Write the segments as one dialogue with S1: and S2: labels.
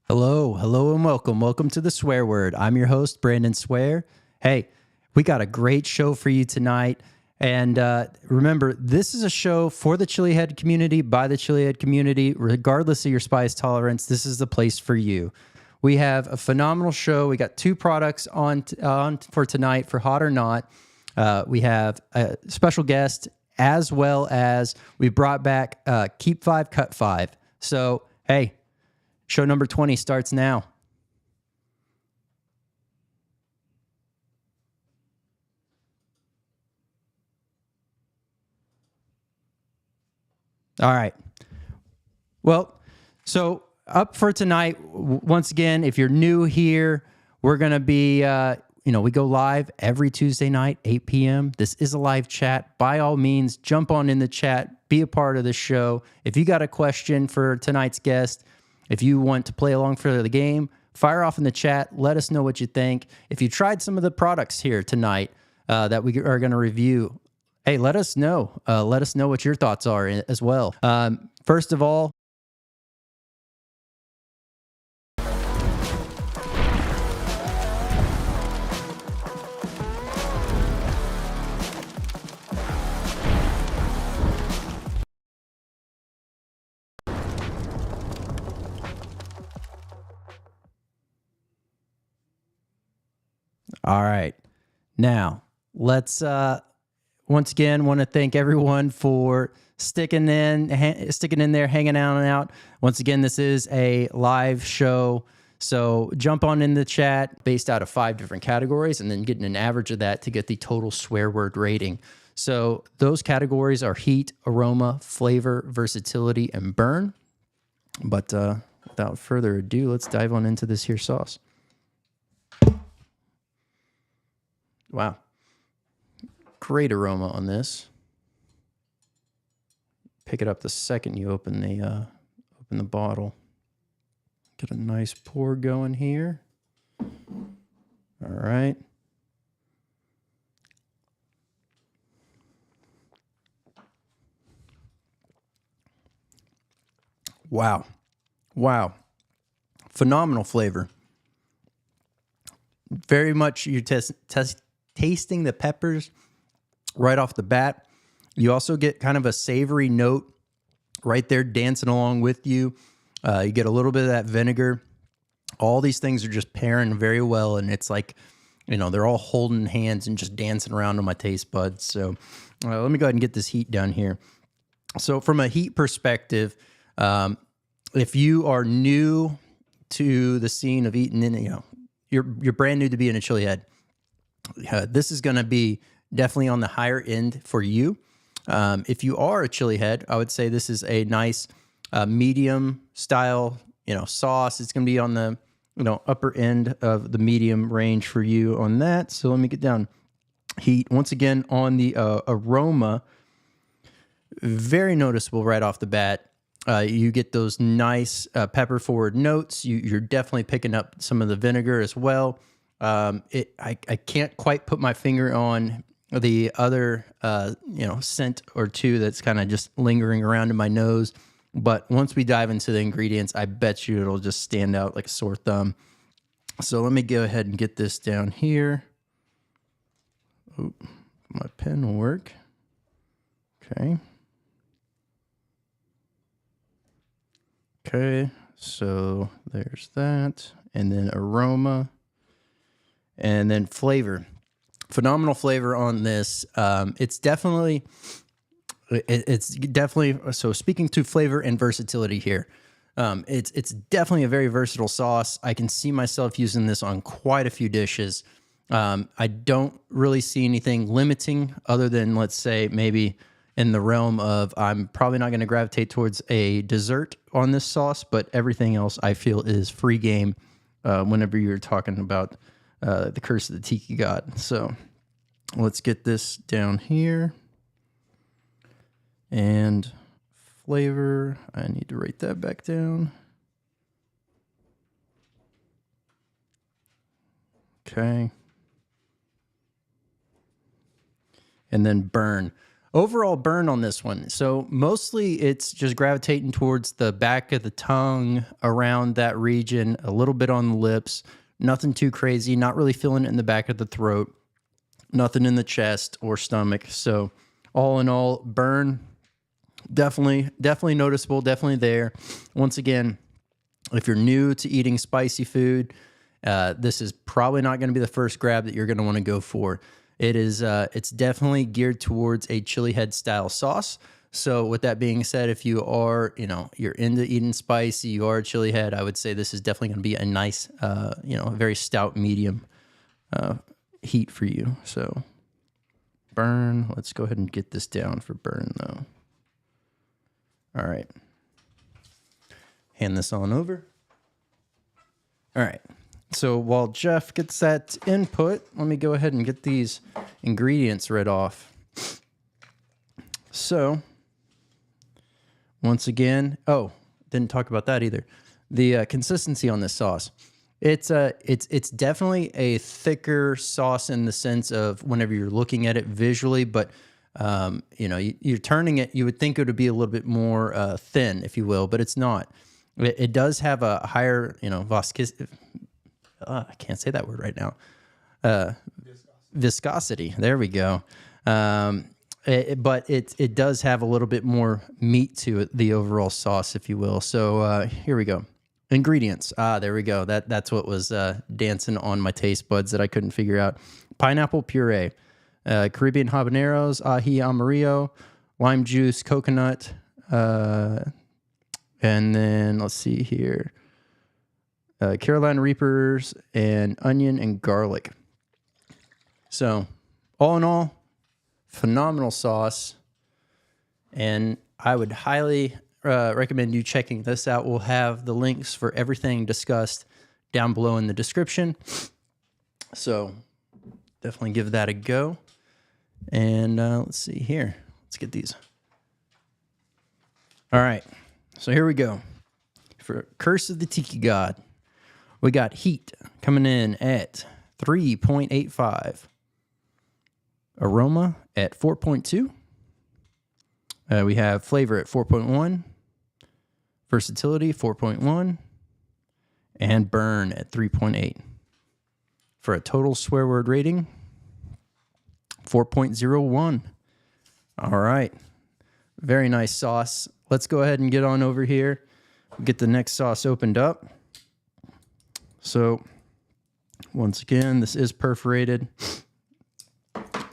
S1: Hello, hello, and welcome. Welcome to the Swear Word. I'm your host, Brandon Swear. Hey, we got a great show for you tonight. And remember, this is a show for the chili head community, by the chili head community. Regardless of your spice tolerance, this is the place for you. We have a phenomenal show. We got two products on for tonight for Hot or Not. We have a special guest, as well as we brought back Keep 5, Cut 5. So, hey, show number 20 starts now. All right. Well, so up for tonight, once again, if you're new here, we're going to be, we go live every Tuesday night, 8 p.m. This is a live chat. By all means, jump on in the chat, be a part of the show. If you got a question for tonight's guest, if you want to play along for the game, fire off in the chat. Let us know what you think. If you tried some of the products here tonight that we are going to review, hey, let us know. Let us know what your thoughts are as well. First of all, all right. Now, let's once again want to thank everyone for sticking in there, hanging out. Once again, this is a live show. So jump on in the chat based out of 5 different categories and then getting an average of that to get the total swear word rating. So those categories are heat, aroma, flavor, versatility, and burn. But without further ado, let's dive on into this here sauce. Wow. Great aroma on this. Pick it up the second you open the bottle. Get a nice pour going here. All right. Wow. Wow. Phenomenal flavor. Very much you're tasting the peppers right off the bat. You also get kind of a savory note right there dancing along with you. You get a little bit of that vinegar. All these things are just pairing very well, and it's like, they're all holding hands and just dancing around on my taste buds. So let me go ahead and get this heat down here. So from a heat perspective, if you are new to the scene of eating, you're brand new to being a chili head, this is going to be definitely on the higher end for you. If you are a chili head, I would say this is a nice medium style, sauce. It's going to be on the, upper end of the medium range for you on that. So let me get down heat. Once again, on the aroma, very noticeable right off the bat. You get those nice pepper forward notes. You're definitely picking up some of the vinegar as well. I can't quite put my finger on the other, scent or two that's kind of just lingering around in my nose. But once we dive into the ingredients, I bet you it'll just stand out like a sore thumb. So let me go ahead and get this down here. Oh, my pen will work. Okay. Okay, so there's that. And then aroma. And then flavor. Phenomenal flavor on this. It's definitely, so speaking to flavor and versatility here, it's definitely a very versatile sauce. I can see myself using this on quite a few dishes. I don't really see anything limiting other than, let's say, maybe in the realm of I'm probably not going to gravitate towards a dessert on this sauce, but everything else I feel is free game whenever you're talking about the Curse of the Tiki God. So let's get this down here. And flavor, I need to write that back down. Okay. And then burn. overall burn on this one. So mostly it's just gravitating towards the back of the tongue, around that region, a little bit on the lips, nothing too crazy, not really feeling it in the back of the throat, nothing in the chest or stomach. So all in all, burn, definitely noticeable, definitely there. Once again, if you're new to eating spicy food, this is probably not going to be the first grab that you're going to want to go for. It is, it's definitely geared towards a chili head style sauce. So with that being said, if you are, you're into eating spicy, you are a chili head, I would say this is definitely going to be a nice, a very stout medium heat for you. So burn, let's go ahead and get this down for burn though. All right. Hand this on over. All right. So while Jeff gets that input, let me go ahead and get these ingredients read off. So once again, didn't talk about that either. The consistency on this sauce. It's definitely a thicker sauce in the sense of whenever you're looking at it visually, but you're turning it, you would think it would be a little bit more thin, if you will, but it's not. It does have a higher, viscosity. I can't say that word right now. Viscosity. There we go. But it does have a little bit more meat to it, the overall sauce, if you will. So here we go. Ingredients. There we go. That's what was dancing on my taste buds that I couldn't figure out. Pineapple puree, Caribbean habaneros, ají amarillo, lime juice, coconut, and then let's see here. Carolina Reapers, and onion and garlic. So all in all, phenomenal sauce. And I would highly recommend you checking this out. We'll have the links for everything discussed down below in the description. So definitely give that a go. And let's see here. Let's get these. All right. So here we go. For Curse of the Tiki God. We got heat coming in at 3.85. Aroma at 4.2. We have flavor at 4.1. Versatility 4.1. And burn at 3.8. For a total swear word rating 4.01. All right. Very nice sauce. Let's go ahead and get on over here. Get the next sauce opened up. So, once again, this is perforated.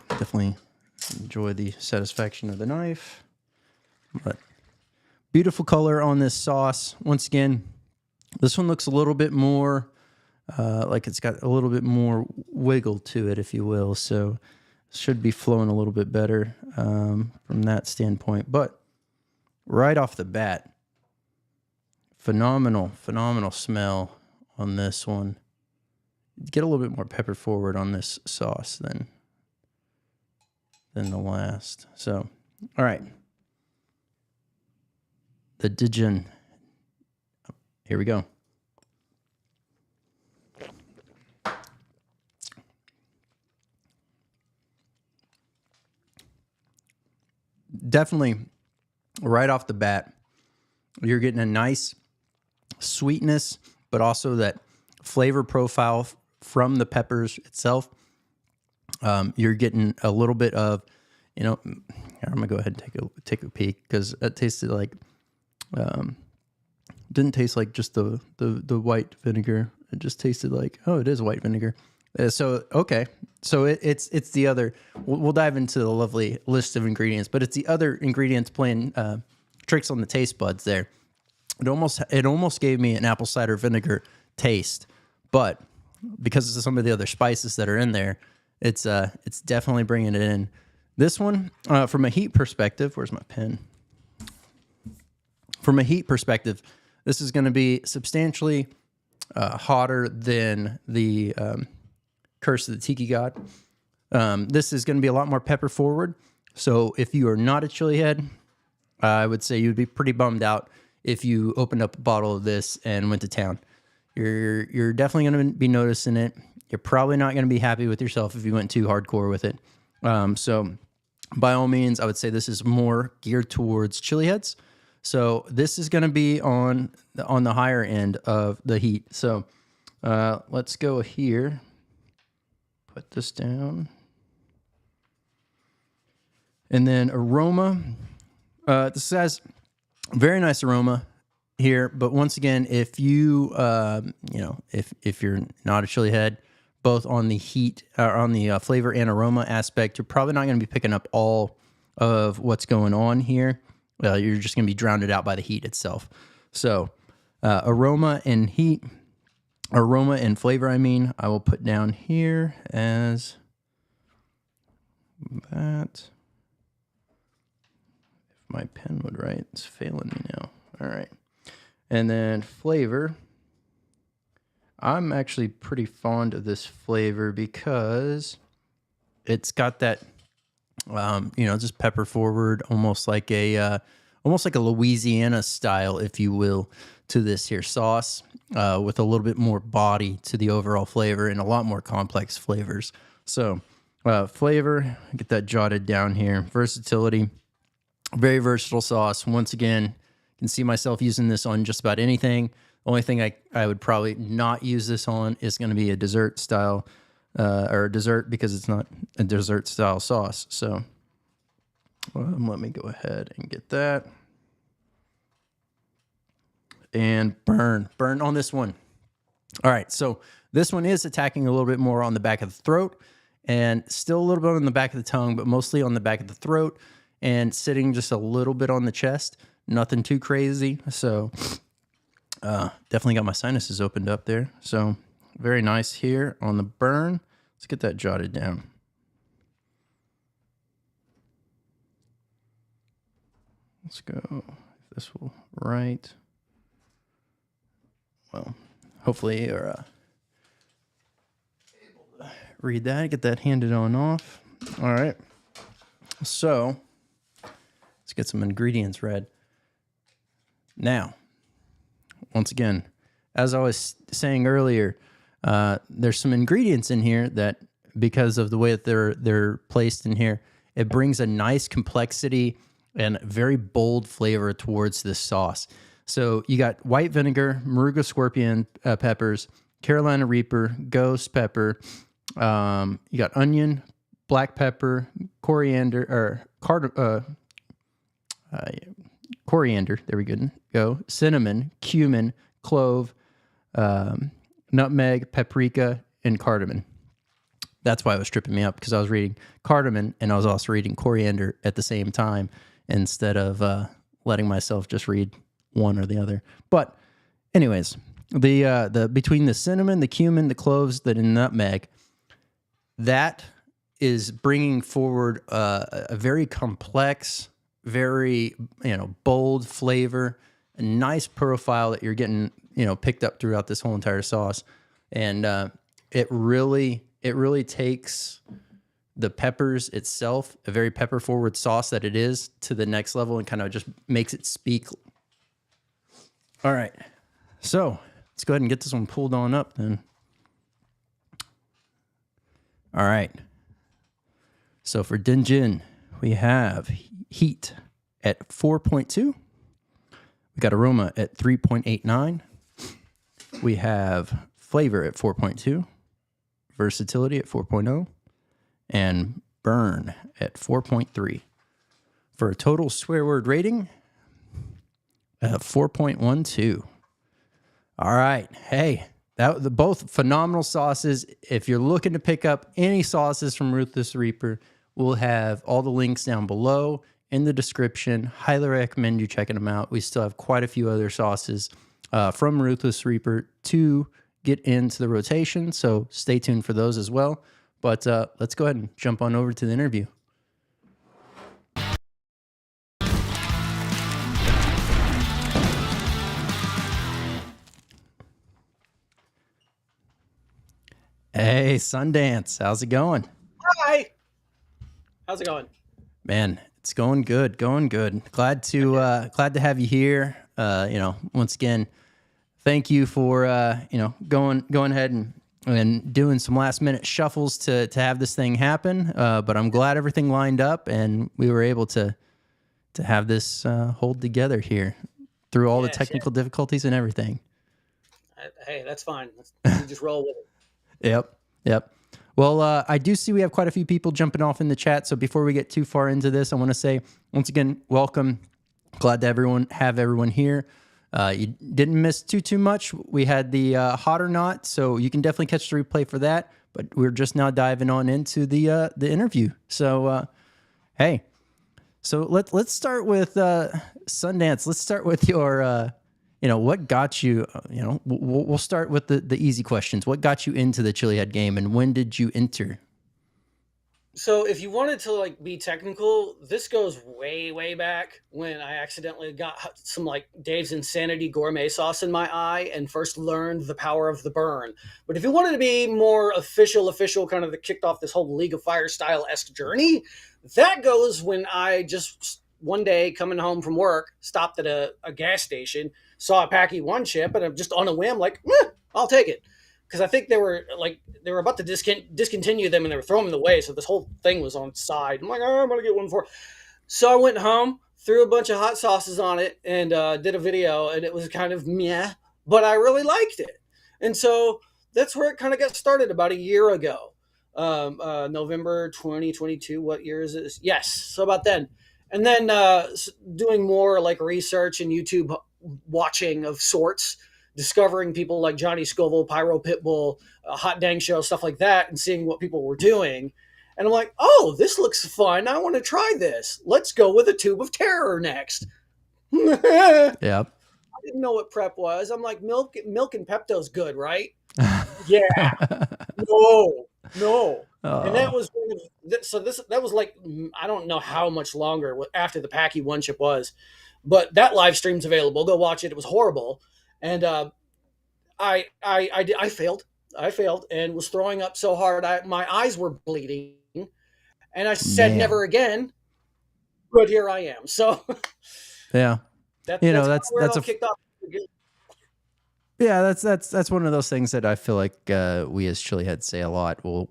S1: Definitely enjoy the satisfaction of the knife. But beautiful color on this sauce. Once again, this one looks a little bit more like it's got a little bit more wiggle to it, if you will. So, should be flowing a little bit better from that standpoint. But right off the bat, phenomenal smell on this one. Get a little bit more pepper forward on this sauce than the last. So, all right. The Dijon. Here we go. Definitely, right off the bat, you're getting a nice sweetness, but also that flavor profile from the peppers itself. You're getting a little bit of, here, I'm gonna go ahead and take a peek because it tasted like, didn't taste like just the white vinegar. It just tasted like, it is white vinegar. So okay, so it's the other. We'll dive into the lovely list of ingredients, but it's the other ingredients playing tricks on the taste buds there. It almost gave me an apple cider vinegar taste, but because of some of the other spices that are in there, it's definitely bringing it in. This one, from a heat perspective, where's my pen? From a heat perspective, this is going to be substantially hotter than the Curse of the Tiki God. This is going to be a lot more pepper forward. So if you are not a chili head, I would say you'd be pretty bummed out if you opened up a bottle of this and went to town. You're definitely going to be noticing it. You're probably not going to be happy with yourself if you went too hardcore with it. So by all means, I would say this is more geared towards chili heads. So this is going to be on the higher end of the heat. So let's go here. Put this down. And then aroma. This has very nice aroma here. But once again, if you, if you're not a chili head, both on the heat or on the flavor and aroma aspect, you're probably not going to be picking up all of what's going on here. You're just going to be drowned out by the heat itself. So aroma and flavor, I will put down here as that. If my pen would write, it's failing me now. All right. And then flavor. I'm actually pretty fond of this flavor because it's got that, just pepper forward, almost like a Louisiana style, if you will, to this here sauce, with a little bit more body to the overall flavor and a lot more complex flavors. So, flavor, get that jotted down here. Versatility, very versatile sauce. Once again, can see myself using this on just about anything. Only thing I would probably not use this on is going to be a dessert style, or a dessert, because it's not a dessert style sauce. So let me go ahead and get that. And burn on this one. All right, so this one is attacking a little bit more on the back of the throat, and still a little bit on the back of the tongue, but mostly on the back of the throat, and sitting just a little bit on the chest. Nothing too crazy. So definitely got my sinuses opened up there. So very nice here on the burn. Let's get that jotted down. Let's go. If this will write. Well, hopefully you're able to read that, get that handed on off. All right. So let's get some ingredients read. Now, once again, as I was saying earlier, there's some ingredients in here that, because of the way that they're placed in here, it brings a nice complexity and very bold flavor towards this sauce. So you got white vinegar, Moruga scorpion peppers, Carolina Reaper, ghost pepper. You got onion, black pepper, coriander, coriander. There we go. Cinnamon, cumin, clove, nutmeg, paprika, and cardamom. That's why it was tripping me up, because I was reading cardamom and I was also reading coriander at the same time, instead of letting myself just read one or the other. But anyways, the between the cinnamon, the cumin, the cloves, the nutmeg, that is bringing forward a very complex, very bold flavor, a nice profile that you're getting picked up throughout this whole entire sauce, and it really takes the peppers itself, a very pepper forward sauce that it is, to the next level, and kind of just makes it speak. All right, so let's go ahead and get this one pulled on up then. All right, so for Dinjin, we have heat at 4.2. We got aroma at 3.89. We have flavor at 4.2, versatility at 4.0, and burn at 4.3. For a total swear word rating of 4.12. All right. Hey, both phenomenal sauces. If you're looking to pick up any sauces from Ruthless Reaper, we'll have all the links down below in the description. Highly recommend you checking them out. We still have quite a few other sauces from Ruthless Reaper to get into the rotation, so stay tuned for those as well. But let's go ahead and jump on over to the interview. Hey, Sundance, how's it going?
S2: Hi. How's it going?
S1: Man, it's going good, going good. Glad to have you here. Once again, thank you for going ahead and and doing some last minute shuffles to have this thing happen. But I'm glad everything lined up and we were able to have this hold together here through all the technical difficulties and everything.
S2: Hey, that's fine. You just roll with it.
S1: Yep. Well, I do see we have quite a few people jumping off in the chat. So before we get too far into this, I want to say once again, welcome. Glad to have everyone here. You didn't miss too much. We had the Hot or Not, so you can definitely catch the replay for that. But we're just now diving on into the interview. So, hey, so let's start with Sundance. Let's start with your, what got you. We'll start with the easy questions. What got you into the Chili Head game, and when did you enter?
S2: So if you wanted to be technical, this goes way back when I accidentally got some Dave's Insanity gourmet sauce in my eye and first learned the power of the burn. But if you wanted to be more official kind of that kicked off this whole League of Fire style-esque journey, that goes when I just one day coming home from work, stopped at a gas station, saw a Packy One chip, and I'm just on a whim I'll take it. Because I think they were about to discontinue them and they were throwing them away. So this whole thing was on side. I'm like, I'm going to get one for. So I went home, threw a bunch of hot sauces on it and did a video, and it was kind of meh, but I really liked it. And so that's where it kind of got started about a year ago. November 2022. What year is this? Yes. So about then. And then doing more research and YouTube watching of sorts, discovering people like Johnny Scoville, Pyro Pitbull, Hot Dang Show, stuff like that, and seeing what people were doing. And I'm like, oh, this looks fun. I want to try this. Let's go with a tube of terror next.
S1: Yep.
S2: I didn't know what prep was. I'm like, milk and Pepto's good, right? Yeah. No. Oh. And that was that was I don't know how much longer after the Packy One chip was, but that live stream's available. Go watch it. It was horrible. And I failed. I failed and was throwing up so hard my eyes were bleeding. And I said never again. But here I am. So
S1: yeah, that's
S2: kicked off.
S1: Yeah, that's one of those things that I feel like we as Chili Heads say a lot. Well,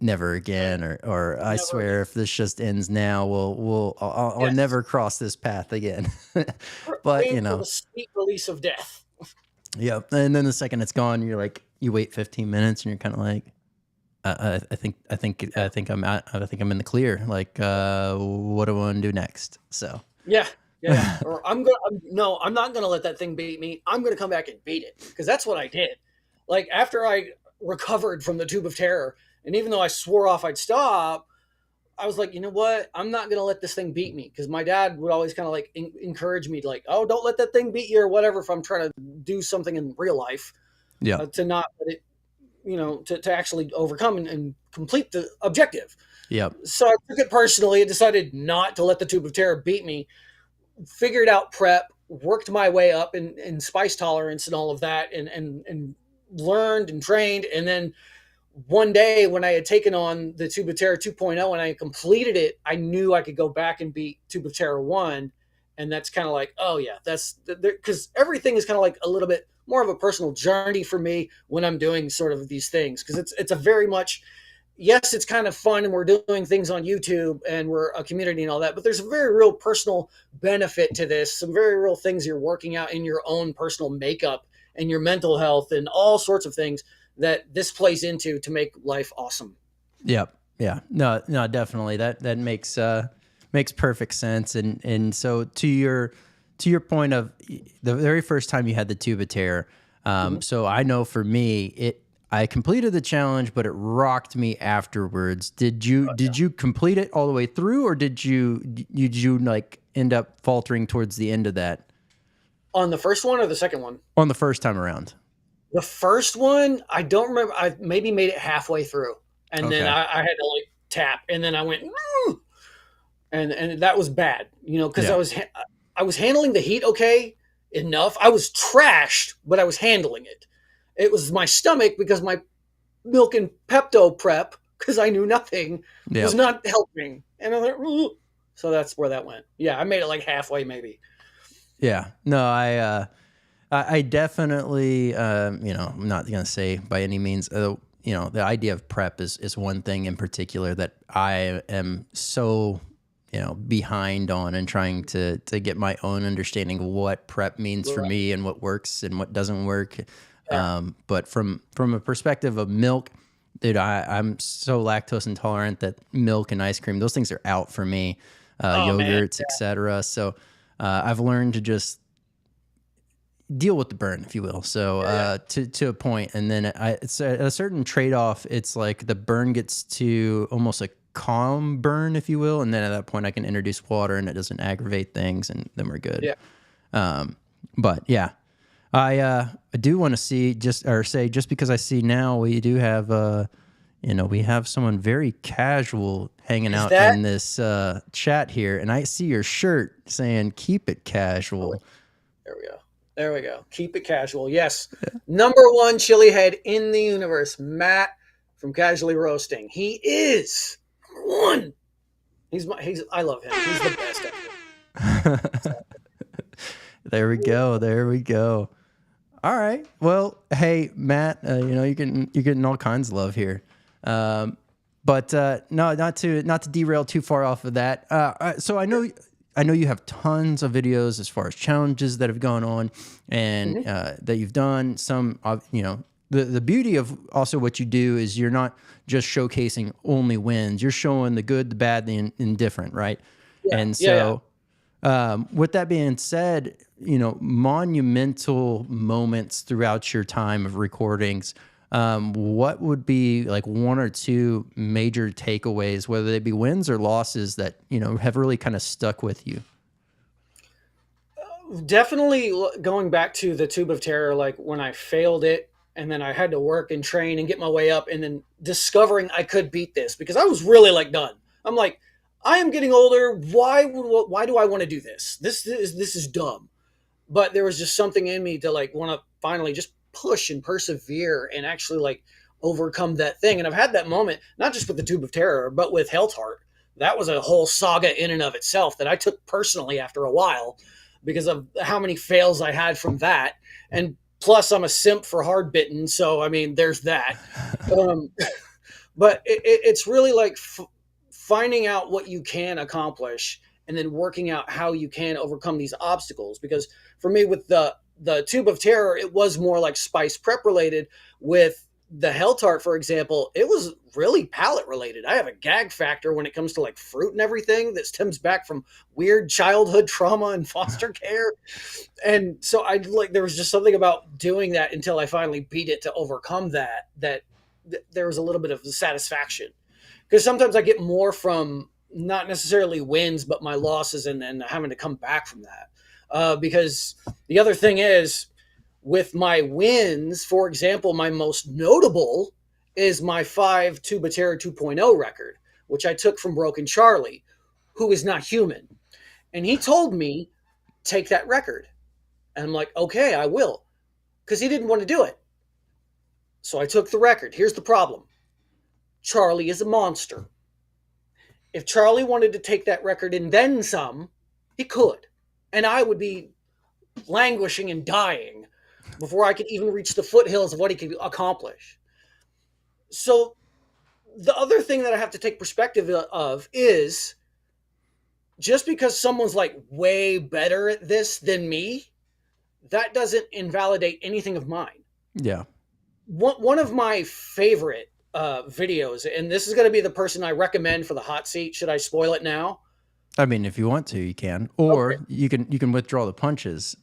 S1: never again, or I swear if this just ends now, I'll never cross this path again. But
S2: the sweet release of death.
S1: Yep. And then the second it's gone, you're like, you wait 15 minutes, and you're kind of like, I think I'm in the clear. Like, what do I want to do next? So
S2: yeah. Or I'm not gonna let that thing beat me. I'm gonna come back and beat it, because that's what I did. After I recovered from the tube of terror, and even though I swore off I'd stop, I was like, you know what? I'm not gonna let this thing beat me, because my dad would always kind of encourage me to oh, don't let that thing beat you or whatever. If I'm trying to do something in real life, to not let it, to actually overcome and complete the objective.
S1: Yep.
S2: So I took it personally and decided not to let the tube of terror beat me. Figured out prep, worked my way up in spice tolerance and all of that, and learned and trained. And then one day when I had taken on the Tube of Terror 2.0 and I completed it, I knew I could go back and beat Tube of Terror 1. And that's kind of oh yeah, that's because everything is kind of a little bit more of a personal journey for me when I'm doing sort of these things. Because it's a very much, yes, it's kind of fun and we're doing things on YouTube and we're a community and all that, but there's a very real personal benefit to this. Some very real things you're working out in your own personal makeup and your mental health and all sorts of things that this plays into to make life awesome.
S1: Yep. Yeah. No, definitely. That makes perfect sense. And so to your point of the very first time you had the Tube of Terror, so I know for me, I completed the challenge, but it rocked me afterwards. Did you complete it all the way through, or did you end up faltering towards the end of that?
S2: On the first one or the second one?
S1: On the first time around.
S2: The first one, I don't remember. I maybe made it halfway through, and then I had to tap, and then I went, and that was bad, because I was handling the heat enough. I was trashed, but I was handling it. It was my stomach, because my milk and Pepto prep, because I knew nothing, was not helping. And I was like, so that's where that went. Yeah, I made it halfway maybe.
S1: Yeah. No, I definitely, I'm not going to say by any means, the idea of prep is one thing in particular that I am so, behind on and trying to get my own understanding of what prep means for
S2: Right.
S1: me and what works and what doesn't work.
S2: Yeah.
S1: But from a perspective of milk, dude, I'm so lactose intolerant that milk and ice cream, those things are out for me,
S2: Oh man.
S1: yogurts, etc. So I've learned to just deal with the burn, if you will. So to a point, and then it's a certain trade off. It's like the burn gets to almost a calm burn, if you will, and then at that point I can introduce water and it doesn't aggravate things, and then we're good.
S2: Yeah.
S1: But yeah, I do want to say just because I see now we do have we have someone very casual hanging out in this chat here, and I see your shirt saying "Keep it casual."
S2: There we go. There we go. Keep it casual. Yes. Number one chili head in the universe, Matt from Casually Roasting. He is number one. I love him. He's the best ever.
S1: There we go. There we go. All right. Well, hey, Matt, you're getting all kinds of love here. But no, not to derail too far off of that. So I know you have tons of videos as far as challenges that have gone on and that you've done. Some of the beauty of also what you do is you're not just showcasing only wins. You're showing the good, the bad, the indifferent, right?
S2: Yeah.
S1: And so with that being said, monumental moments throughout your time of recordings, what would be like one or two major takeaways, whether they be wins or losses, that have really kind of stuck with you?
S2: Definitely going back to the Tube of Terror, like when I failed it and then I had to work and train and get my way up and then discovering I could beat this because I was really like done. I'm like, I am getting older. Why do I want to do this? This is dumb. But there was just something in me to like want to finally just push and persevere and actually like overcome that thing. And I've had that moment, not just with the Tube of Terror, but with Hell's Heart. That was a whole saga in and of itself that I took personally after a while because of how many fails I had from that. And plus I'm a simp for hard bitten. So, I mean, there's that. But it's really like finding out what you can accomplish and then working out how you can overcome these obstacles. Because for me, with the Tube of Terror, it was more like spice prep related. With the Hell Tart, for example, it was really palate related. I have a gag factor when it comes to like fruit and everything that stems back from weird childhood trauma and foster care. And so there was just something about doing that until I finally beat it to overcome that there was a little bit of satisfaction. Because sometimes I get more from not necessarily wins, but my losses and then having to come back from that. Because the other thing is, with my wins, for example, my most notable is my 5 Tube of Terror 2.0 record, which I took from Broken Charlie, who is not human. And he told me, take that record. And I'm like, okay, I will. Because he didn't want to do it. So I took the record. Here's the problem. Charlie is a monster. If Charlie wanted to take that record and then some, he could. And I would be languishing and dying before I could even reach the foothills of what he could accomplish. So the other thing that I have to take perspective of is just because someone's like way better at this than me, that doesn't invalidate anything of mine.
S1: Yeah.
S2: One of my favorite videos, and this is going to be the person I recommend for the hot seat. Should I spoil it now?
S1: I mean, if you want to, you can, or you can withdraw the punches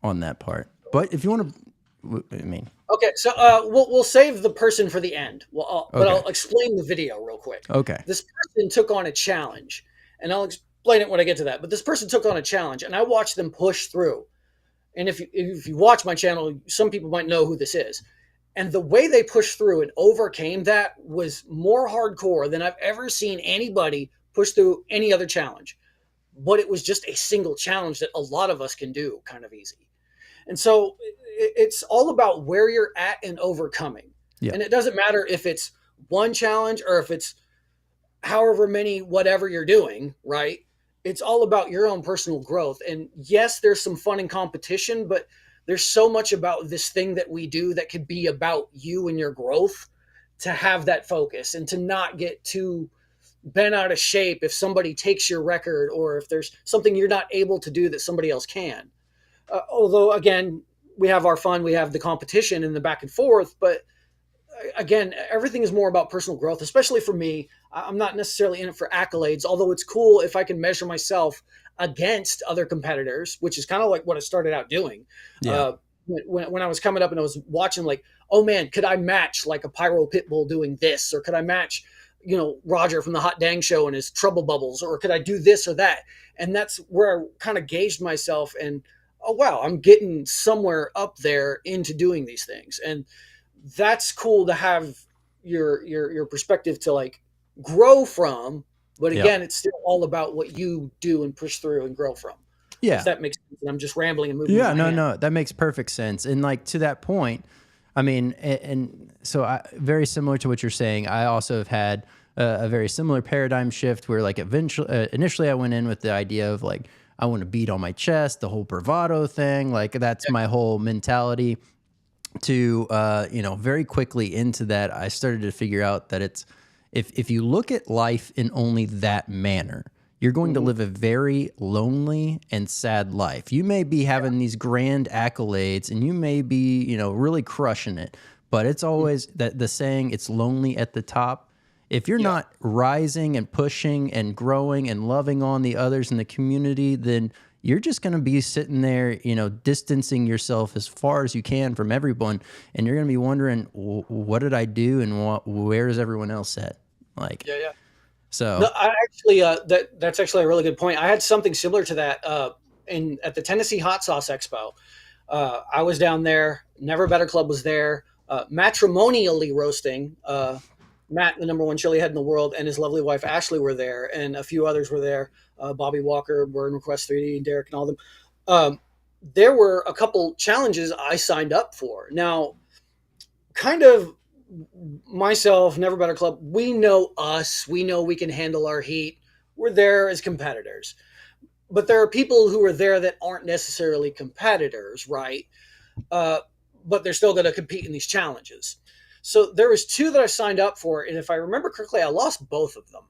S1: on that part. But if you want to, I mean,
S2: okay. So we'll save the person for the end. But I'll explain the video real quick.
S1: Okay.
S2: This person took on a challenge, and I'll explain it when I get to that. But this person took on a challenge, and I watched them push through. And if you watch my channel, some people might know who this is. And the way they pushed through and overcame that was more hardcore than I've ever seen anybody push through any other challenge. But it was just a single challenge that a lot of us can do kind of easy. And so it's all about where you're at and overcoming. Yeah. And it doesn't matter if it's one challenge or if it's however many, whatever you're doing, right? it's all about your own personal growth. And yes, there's some fun in competition, but there's so much about this thing that we do that could be about you and your growth, to have that focus and to not get too bent out of shape if somebody takes your record, or if there's something you're not able to do that somebody else can. Although, again, we have our fun, we have the competition and the back and forth, but again, everything is more about personal growth, especially for me. I'm not necessarily in it for accolades, although it's cool if I can measure myself against other competitors, which is kind of like what I started out doing.
S1: Yeah.
S2: When I was coming up and I was watching, like, oh man, could I match like a Pyro Pitbull doing this? Or could I match, Roger from the Hot Dang Show and his Trouble Bubbles? Or could I do this or that? And that's where I kind of gauged myself, and oh wow, I'm getting somewhere up there into doing these things. And that's cool to have your perspective to like grow from. But
S1: Yeah.
S2: again, it's still all about what you do and push through and grow from. If
S1: Yeah.
S2: that makes sense. And I'm just rambling and moving
S1: Yeah,
S2: my
S1: no,
S2: hand.
S1: no, that makes perfect sense. And like to that point, I mean, and so very similar to what you're saying, I also have had a very similar paradigm shift where like initially I went in with the idea of like, I want to beat on my chest, the whole bravado thing. Like that's my whole mentality. To, very quickly into that, I started to figure out that it's, if you look at life in only that manner, you're going to live a very lonely and sad life. You may be having these grand accolades and you may be, really crushing it, but it's always that the saying, it's lonely at the top. If you're not rising and pushing and growing and loving on the others in the community, then you're just going to be sitting there, distancing yourself as far as you can from everyone. And you're going to be wondering, what did I do? And where is everyone else at? Like,
S2: Yeah.
S1: so
S2: No, I actually that's actually a really good point. I had something similar to that at the Tennessee Hot Sauce Expo. I was down there. Never Better Club was there. Matrimonially roasting. Matt, the number one chili head in the world, and his lovely wife Ashley were there, and a few others were there. Bobby Walker, Burn Request 3D, and Derek, and all them. There were a couple challenges I signed up for. Now, kind of myself, Never Better Club, we know us. We know we can handle our heat. We're there as competitors. But there are people who are there that aren't necessarily competitors, right? But they're still going to compete in these challenges. So there was two that I signed up for, and if I remember correctly, I lost both of them.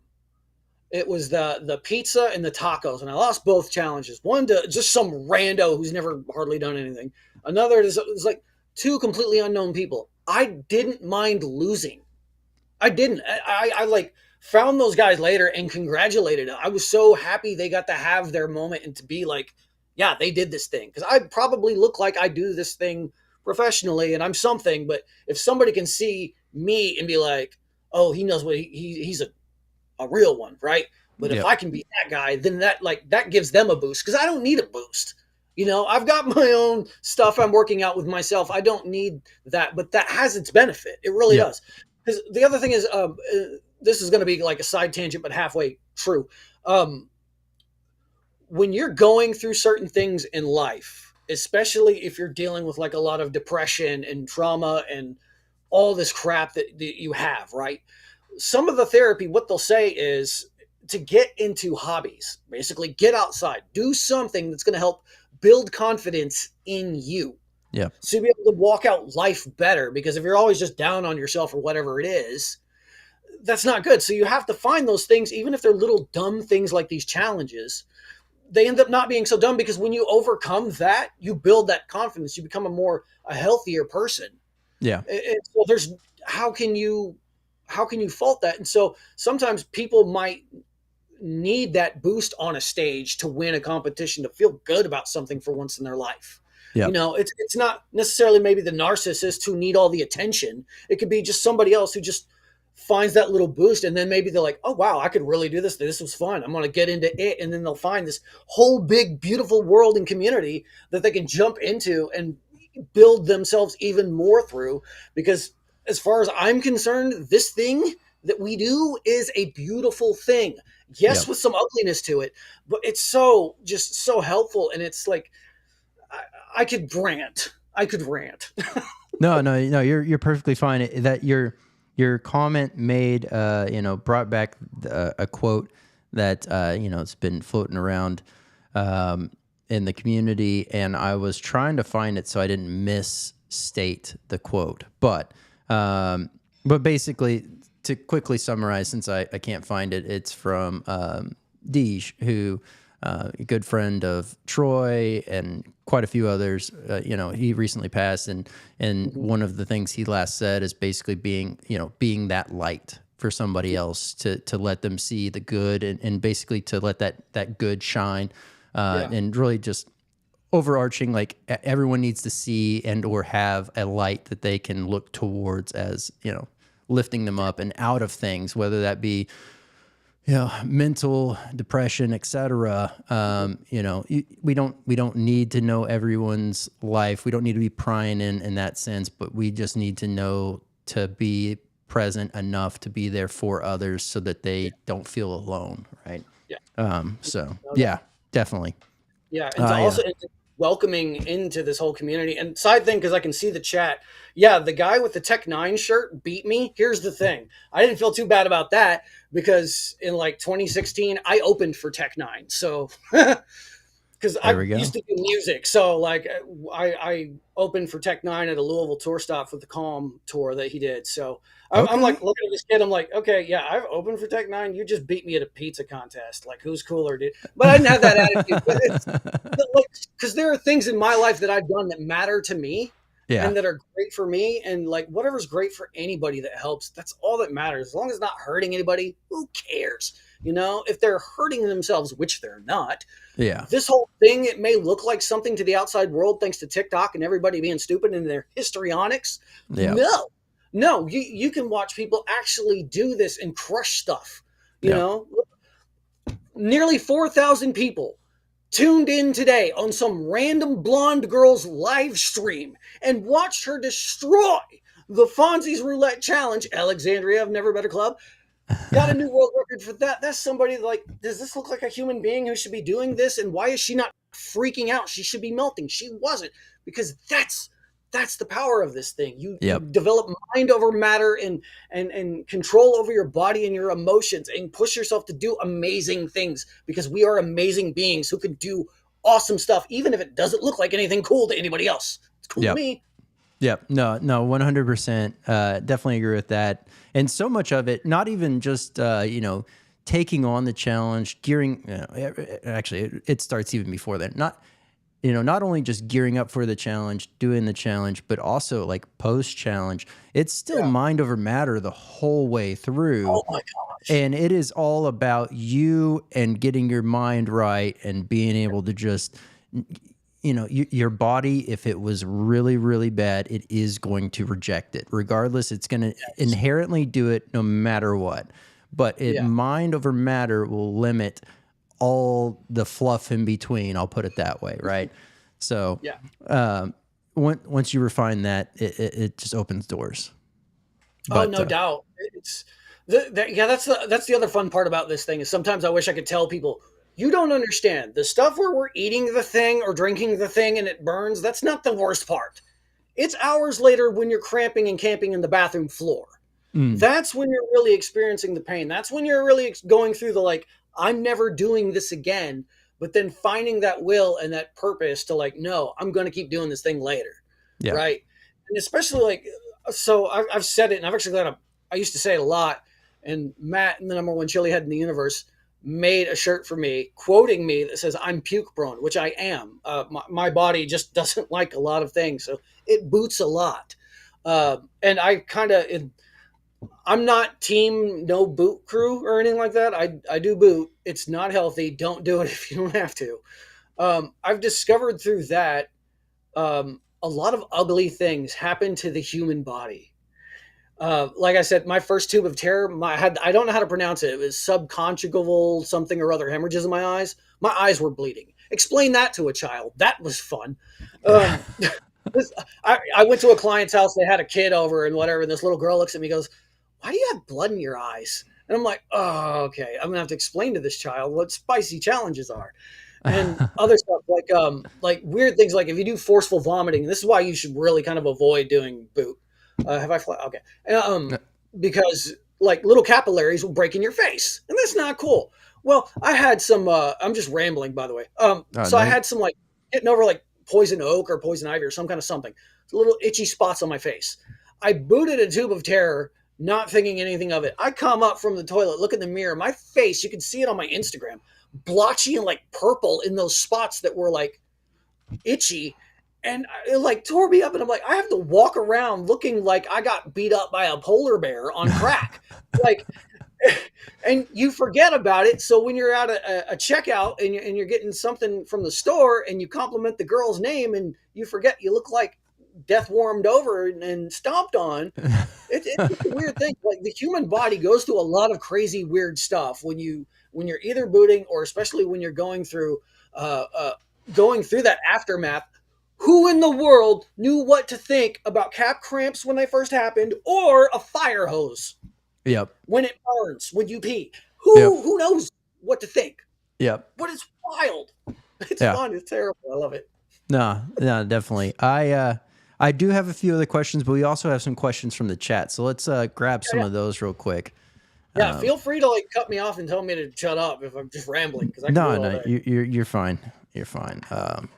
S2: It was the pizza and the tacos, and I lost both challenges. One to just some rando who's never hardly done anything. Another is like two completely unknown people. I didn't mind losing. I didn't. I like found those guys later and congratulated them. I was so happy they got to have their moment and to be like, yeah, they did this thing. Because I probably look like I do this thing professionally and I'm something, but if somebody can see me and be like, oh, he knows what he's a real one, right? But if I can be that guy, then that gives them a boost, because I don't need a boost. I've got my own stuff I'm working out with myself. I don't need that, but that has its benefit. It really does. Because the other thing is, this is going to be like a side tangent, but halfway true. When you're going through certain things in life, especially if you're dealing with like a lot of depression and trauma and all this crap that you have, right? Some of the therapy, what they'll say is to get into hobbies, basically get outside, do something that's going to help build confidence in you.
S1: Yeah.
S2: So you'll be able to walk out life better, because if you're always just down on yourself or whatever it is, that's not good. So you have to find those things, even if they're little dumb things like these challenges, they end up not being so dumb, because when you overcome that, you build that confidence. You become a healthier person.
S1: Yeah.
S2: So there's, how can you fault that? And so sometimes people might need that boost on a stage to win a competition, to feel good about something for once in their life.
S1: Yeah.
S2: It's not necessarily maybe the narcissist who need all the attention. It could be just somebody else who just finds that little boost, and then maybe they're like, oh wow, I could really do this. This was fun. I'm going to get into it. And then they'll find this whole big, beautiful world and community that they can jump into and build themselves even more through. Because as far as I'm concerned, this thing that we do is a beautiful thing. Yes, with some ugliness to it, but it's just so helpful. And it's like, I could rant. No,
S1: you're perfectly fine. That your comment made, brought back a quote that it's been floating around in the community, and I was trying to find it so I didn't misstate the quote. But basically, to quickly summarize, since I can't find it, it's from Deej, who a good friend of Troy and quite a few others. He recently passed, and one of the things he last said is basically being that light for somebody else to let them see the good, and basically to let that good shine, and really just overarching, like everyone needs to see and or have a light that they can look towards as lifting them up and out of things, whether that be mental depression, etc. We don't need to know everyone's life. We don't need to be prying in that sense, but we just need to know to be present enough to be there for others so that they don't feel alone, right?
S2: Yeah.
S1: Definitely.
S2: Yeah, and to also welcoming into this whole community. And side thing, because I can see the chat. Yeah, the guy with the Tech Nine shirt beat me. Here's the thing: I didn't feel too bad about that because in like 2016, I opened for Tech Nine. So because I used to do music, so like I opened for Tech Nine at a Louisville tour stop for the Calm tour that he did. So I'm like looking at this kid, I'm like, okay, yeah, I've opened for Tech Nine. You just beat me at a pizza contest. Like, who's cooler, dude? But I didn't have that attitude. But it's because there are things in my life that I've done that matter to me.
S1: Yeah.
S2: And that are great for me, and like whatever's great for anybody that helps, that's all that matters. As long as it's not hurting anybody, who cares? If they're hurting themselves, which they're not.
S1: Yeah.
S2: This whole thing, it may look like something to the outside world thanks to TikTok and everybody being stupid in their histrionics. Yeah. No, you can watch people actually do this and crush stuff. You know, nearly 4,000 people tuned in today on some random blonde girl's live stream and watched her destroy the Fonzie's Roulette Challenge. Alexandria of Never Better Club got a new world record for that. That's somebody like, does this look like a human being who should be doing this? And why is she not freaking out? She should be melting. She wasn't, because that's the power of this thing. You develop mind over matter and control over your body and your emotions and push yourself to do amazing things, because we are amazing beings who can do awesome stuff, even if it doesn't look like anything cool to anybody else. It's cool to me.
S1: Yep. No, 100%. Definitely agree with that. And so much of it, not even just, taking on the challenge, gearing, actually, it starts even before then. Not only just gearing up for the challenge, doing the challenge, but also like post-challenge. It's still mind over matter the whole way through.
S2: Oh my gosh.
S1: And it is all about you and getting your mind right and being able to just, your body, if it was really, really bad, it is going to reject it. Regardless, it's going to inherently do it no matter what. But mind over matter will limit all the fluff in between. I'll put it that way, right? So, once you refine that, it just opens doors.
S2: But, no doubt. It's that's the other fun part about this thing is sometimes I wish I could tell people, you don't understand the stuff where we're eating the thing or drinking the thing and it burns. That's not the worst part. It's hours later when you're cramping and camping in the bathroom floor. That's when you're really experiencing the pain. That's when you're really going through the like, I'm never doing this again, but then finding that will and that purpose to like, no, I'm going to keep doing this thing later. Yeah. Right. And especially like, so I've said it, and I've actually I used to say it a lot, and Matt, and the number one chili head in the universe, made a shirt for me quoting me that says, I'm puke prone, which I am. My body just doesn't like a lot of things. So it boots a lot. And I'm not team no boot crew or anything like that. I do boot. It's not healthy. Don't do it if you don't have to. I've discovered through that a lot of ugly things happen to the human body. Like I said, my first tube of terror, I don't know how to pronounce it. It was subconjugal something or other hemorrhages in my eyes. My eyes were bleeding. Explain that to a child. That was fun. I went to a client's house. They had a kid over and whatever. And this little girl looks at me and goes, why do you have blood in your eyes? And I'm like, oh, okay. I'm going to have to explain to this child what spicy challenges are. And other stuff like weird things. Like if you do forceful vomiting, this is why you should really kind of avoid doing boot. Okay. Because like little capillaries will break in your face, and that's not cool. Well, I had some. I'm just rambling, by the way. So I
S1: No.
S2: had some like getting over like poison oak or poison ivy or some kind of something. Little itchy spots on my face. I booted a tube of terror, not thinking anything of it. I come up from the toilet, look in the mirror. My face, you can see it on my Instagram, blotchy and like purple in those spots that were like itchy. And it like tore me up, and I'm like, I have to walk around looking like I got beat up by a polar bear on crack. Like, and you forget about it. So when you're at a checkout and you're getting something from the store and you compliment the girl's name and you forget you look like death warmed over and stomped on, it's a weird thing. Like the human body goes through a lot of crazy weird stuff when you're either booting or especially when you're uh, uh, going through that aftermath. Who in the world knew what to think about cap cramps when they first happened or a fire hose?
S1: Yep.
S2: When it burns, when you pee.
S1: Yep.
S2: Who knows what to think?
S1: Yep.
S2: But it's wild. It's
S1: Yeah.
S2: fun. It's terrible. I love it.
S1: No, no, definitely. I do have a few other questions, but we also have some questions from the chat. So let's grab some
S2: Yeah.
S1: of those real quick.
S2: Yeah, feel free to like cut me off and tell me to shut up if I'm just rambling because I can do
S1: No,
S2: it all
S1: no,
S2: day.
S1: you're fine. You're fine.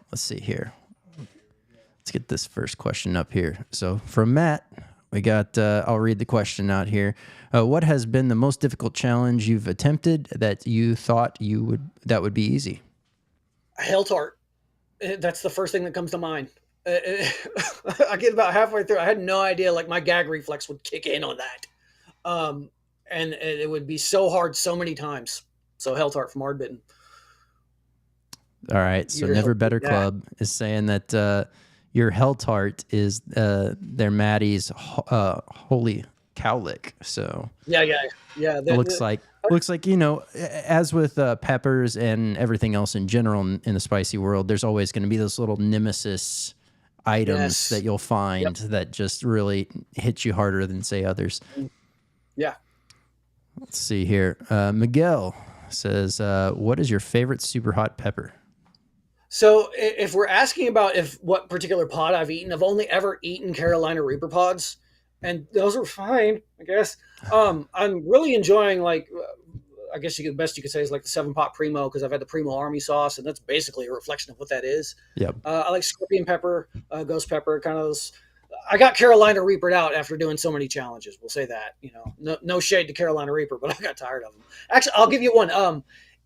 S1: Let's see here. Let's get this first question up here. So from Matt, we got. I'll read the question out here. What has been the most difficult challenge you've attempted that you thought that would be easy?
S2: Hell tart. That's the first thing that comes to mind. I get about halfway through. I had no idea like my gag reflex would kick in on that. And it would be so hard so many times. So hell tart from Hard Bitten.
S1: All right. So
S2: You're
S1: Never Better
S2: yeah.
S1: Club is saying that your Hell Tart is their Maddie's holy cowlick. So
S2: Yeah.
S1: it looks like as with peppers and everything else in general in the spicy world, there's always going to be those little nemesis items
S2: Yes.
S1: that you'll find that just really hit you harder than say others.
S2: Yeah.
S1: Let's see here. Miguel says, "What is your favorite super hot pepper?"
S2: So if we're asking about what particular pod I've eaten, I've only ever eaten Carolina Reaper pods, and those are fine, I guess. I'm really enjoying like I guess best you could say is like the 7-pot Primo because I've had the Primo Army sauce, and that's basically a reflection of what that is.
S1: Yep.
S2: I like scorpion pepper, ghost pepper, kind of those. I got Carolina Reapered out after doing so many challenges. We'll say that. No shade to Carolina Reaper, but I got tired of them. Actually, I'll give you one.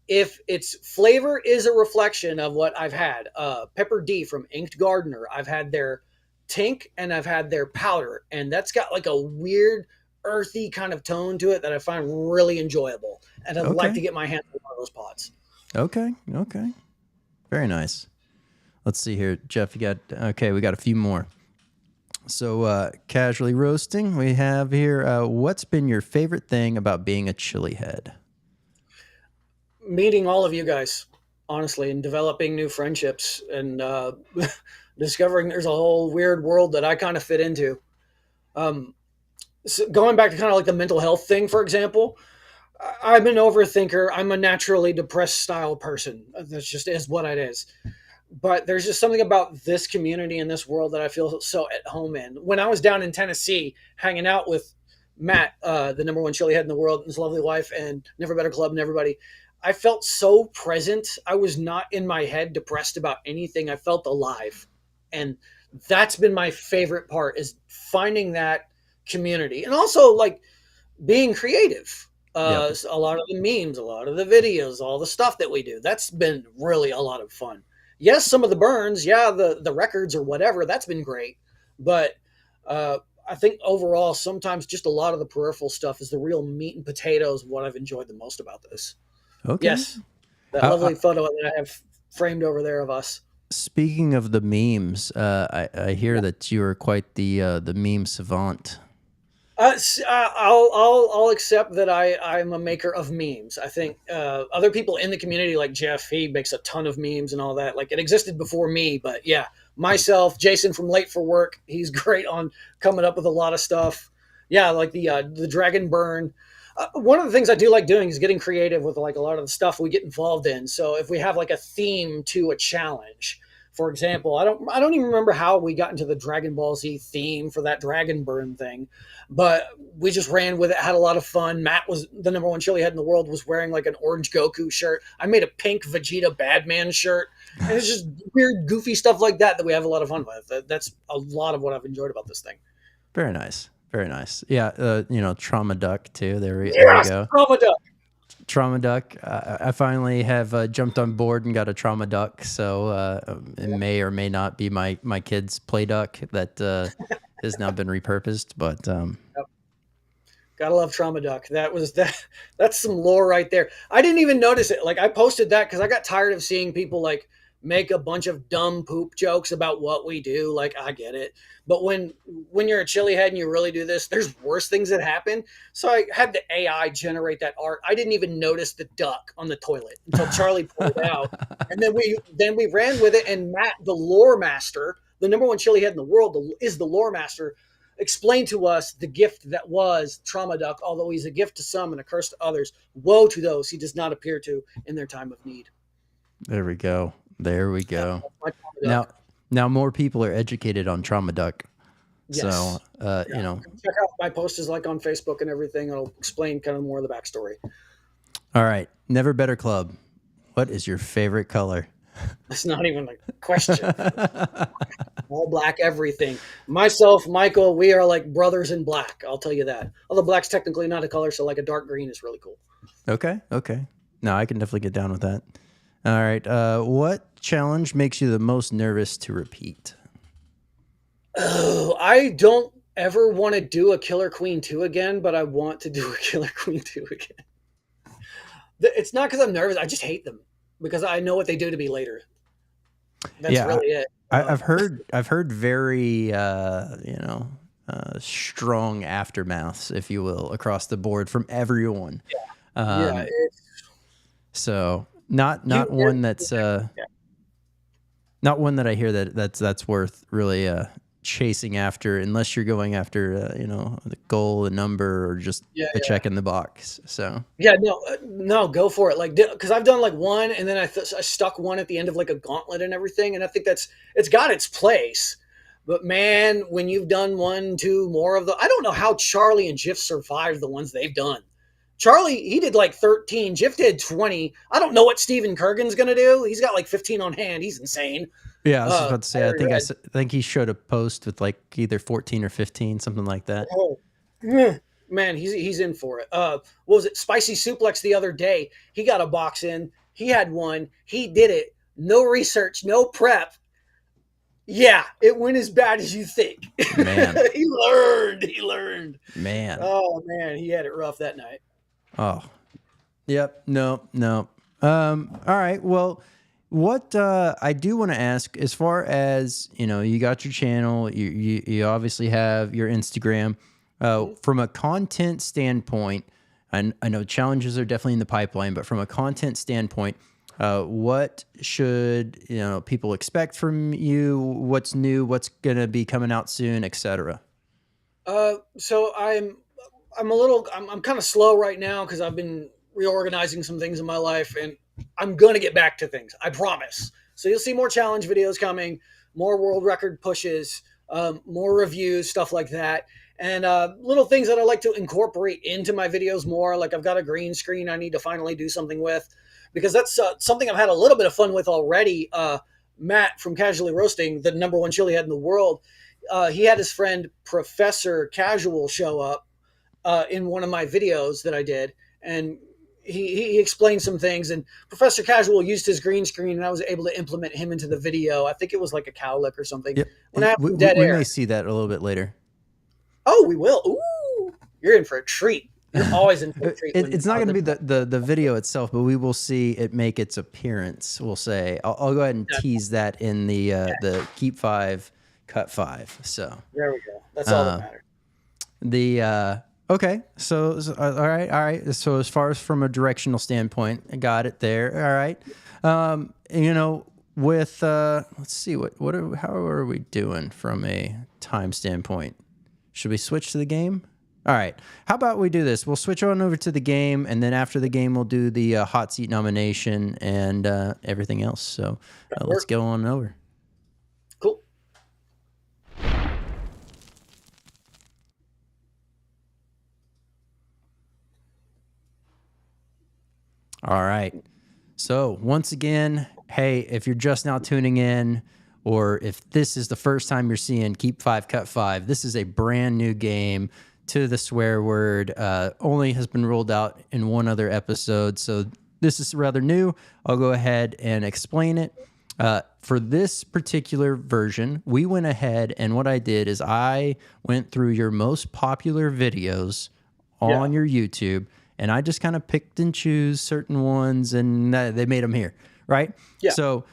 S2: If its flavor is a reflection of what I've had, Pepper D from Inked Gardener, I've had their tink and I've had their powder, and that's got like a weird earthy kind of tone to it that I find really enjoyable, and I'd like to get my hands on one of those pods.
S1: Okay. Very nice. Let's see here, Jeff. We got a few more. So casually roasting, we have here. What's been your favorite thing about being a chili head?
S2: Meeting all of you guys, honestly, and developing new friendships and discovering there's a whole weird world that I kind of fit into. So going back to kind of like the mental health thing, for example, I'm an overthinker. I'm a naturally depressed style person. That's just is what it is. But there's just something about this community and this world that I feel so at home in. When I was down in Tennessee hanging out with Matt, the number one chili head in the world, and his lovely wife, and Never Better Club and everybody, I felt so present. I was not in my head depressed about anything. I felt alive. And that's been my favorite part is finding that community. And also like being creative. A lot of the memes, a lot of the videos, all the stuff that we do. That's been really a lot of fun. Yes, some of the burns, the records or whatever, that's been great. But I think overall, sometimes just a lot of the peripheral stuff is the real meat and potatoes of what I've enjoyed the most about this.
S1: Okay.
S2: Yes, that lovely photo that I have framed over there of us.
S1: Speaking of the memes, I hear that you are quite the meme savant.
S2: I'll accept that I'm a maker of memes. I think other people in the community, like Jeff, he makes a ton of memes and all that. Like it existed before me, but yeah, myself, Jason from Late for Work, he's great on coming up with a lot of stuff. Yeah, like the dragon burn. One of the things I do like doing is getting creative with like a lot of the stuff we get involved in. So if we have like a theme to a challenge, For example, I don't even remember how we got into the Dragon Ball Z theme for that Dragon Burn thing, but we just ran with it, had a lot of fun. Matt was the number one chili head in the world, was wearing like an orange Goku shirt. I made a pink Vegeta Badman shirt, and it's just weird, goofy stuff like that we have a lot of fun with. That's a lot of what I've enjoyed about this thing.
S1: Very nice. Very nice. Yeah, Trauma Duck too. There we go.
S2: Trauma Duck.
S1: Trauma Duck. I finally have jumped on board and got a Trauma Duck, so it may or may not be my kid's play duck that has now been repurposed. But
S2: Yep. Gotta love Trauma Duck. That's some lore right there. I didn't even notice it. Like I posted that because I got tired of seeing people like make a bunch of dumb poop jokes about what we do. Like I get it, but when you're a chili head and you really do this, there's worse things that happen. So I had the AI generate that art. I didn't even notice the duck on the toilet until Charlie pointed it out, and then we ran with it. And Matt, the lore master, the number one chili head in the world, is the lore master, explained to us the gift that was Trauma Duck. Although he's a gift to some and a curse to others, woe to those he does not appear to in their time of need.
S1: There we go. There we go. Now more people are educated on Trauma Duck. Yes. So,
S2: check out my post is like on Facebook and everything. It'll explain kind of more of the backstory.
S1: All right. Never Better Club. What is your favorite color?
S2: That's not even a question. All black, everything. Myself, Michael, we are like brothers in black. I'll tell you that. Although black's technically not a color, so like a dark green is really cool.
S1: Okay. No, I can definitely get down with that. All right. What challenge makes you the most nervous to repeat?
S2: Oh, I don't ever want to do a Killer Queen 2 again, but I want to do a Killer Queen 2 again. It's not because I'm nervous. I just hate them because I know what they do to me later. That's really it.
S1: I've heard very, strong aftermaths, if you will, across the board from everyone.
S2: Yeah.
S1: So not one that's not one that I hear that's worth really chasing after, unless you're going after the goal, the number, or just a check in the box. So
S2: no, go for it. Like because I've done like one, and then I stuck one at the end of like a gauntlet and everything, and I think it's got its place. But man, when you've done 1, 2 more of the, I don't know how Charlie and Jiff survived the ones they've done. Charlie, he did like 13. Jiff did 20. I don't know what Stephen Kurgan's going to do. He's got like 15 on hand. He's insane.
S1: Yeah, I was just about to say, I think he showed a post with like either 14 or 15, something like that.
S2: Oh, man, he's in for it. What was it? Spicy Suplex the other day. He got a box in. He had one. He did it. No research, no prep. Yeah, it went as bad as you think.
S1: Man.
S2: He learned.
S1: Man.
S2: Oh, man, he had it rough that night.
S1: Oh, yep. No. All right. Well, what I do want to ask, as far as, you got your channel, you obviously have your Instagram. From a content standpoint, I know challenges are definitely in the pipeline, but from a content standpoint, what should people expect from you? What's new? What's gonna be coming out soon, etc.
S2: So I'm kind of slow right now because I've been reorganizing some things in my life, and I'm gonna get back to things. I promise. So you'll see more challenge videos coming, more world record pushes, more reviews, stuff like that. And little things that I like to incorporate into my videos more. Like I've got a green screen I need to finally do something with, because that's something I've had a little bit of fun with already. Matt from Casually Roasting, the number one chili head in the world, he had his friend Professor Casual show up in one of my videos that I did, and he explained some things, and Professor Casual used his green screen, and I was able to implement him into the video. I think it was like a cowlick or something.
S1: Yep. We may see that a little bit later.
S2: Oh, we will. Ooh, you're in for a treat. You're always in for a treat.
S1: It's not going to be the video itself, but we will see it make its appearance. We'll say I'll go ahead and tease that in the Keep 5, Cut 5. So
S2: there we go. That's all that matters.
S1: Okay. So all right. So as far as from a directional standpoint, I got it there. All right. With let's see how are we doing from a time standpoint? Should we switch to the game? All right. How about we do this? We'll switch on over to the game, and then after the game, we'll do the hot seat nomination and everything else. So let's go on over. All right. So once again, hey, if you're just now tuning in, or if this is the first time you're seeing Keep 5 Cut 5, this is a brand new game to the swear word. Only has been rolled out in one other episode, so this is rather new. I'll go ahead and explain it. For this particular version, we went ahead and what I did is I went through your most popular videos on your YouTube, and I just kind of picked and choose certain ones, and they made them here, right?
S2: Yeah.
S1: So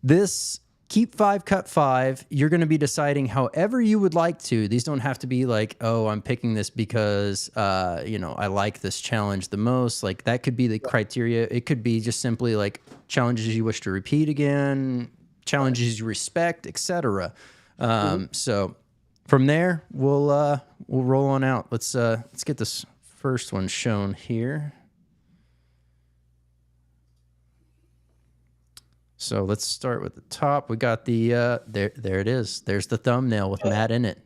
S1: this Keep 5 Cut 5, you're going to be deciding however you would like to. These don't have to be like, oh, I'm picking this because, I like this challenge the most. Like that could be the criteria. It could be just simply like challenges you wish to repeat again, challenges you respect, etc. So from there, we'll roll on out. Let's get this first one shown here. So let's start with the top. We got the there it is. There's the thumbnail with Matt in it.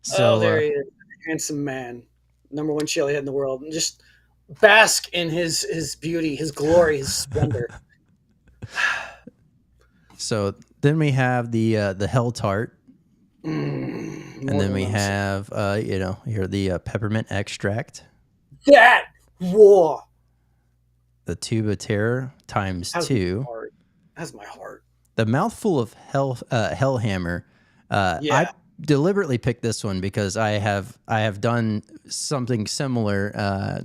S1: So
S2: there he is, handsome man, #1 chili head in the world, and just bask in his beauty, his glory, his splendor.
S1: So then we have the Hell Tart, and then we have here the peppermint extract.
S2: That war.
S1: The Tube of Terror ×2.
S2: That's my heart.
S1: The Mouthful of Hellhammer. I deliberately picked this one because I have done something similar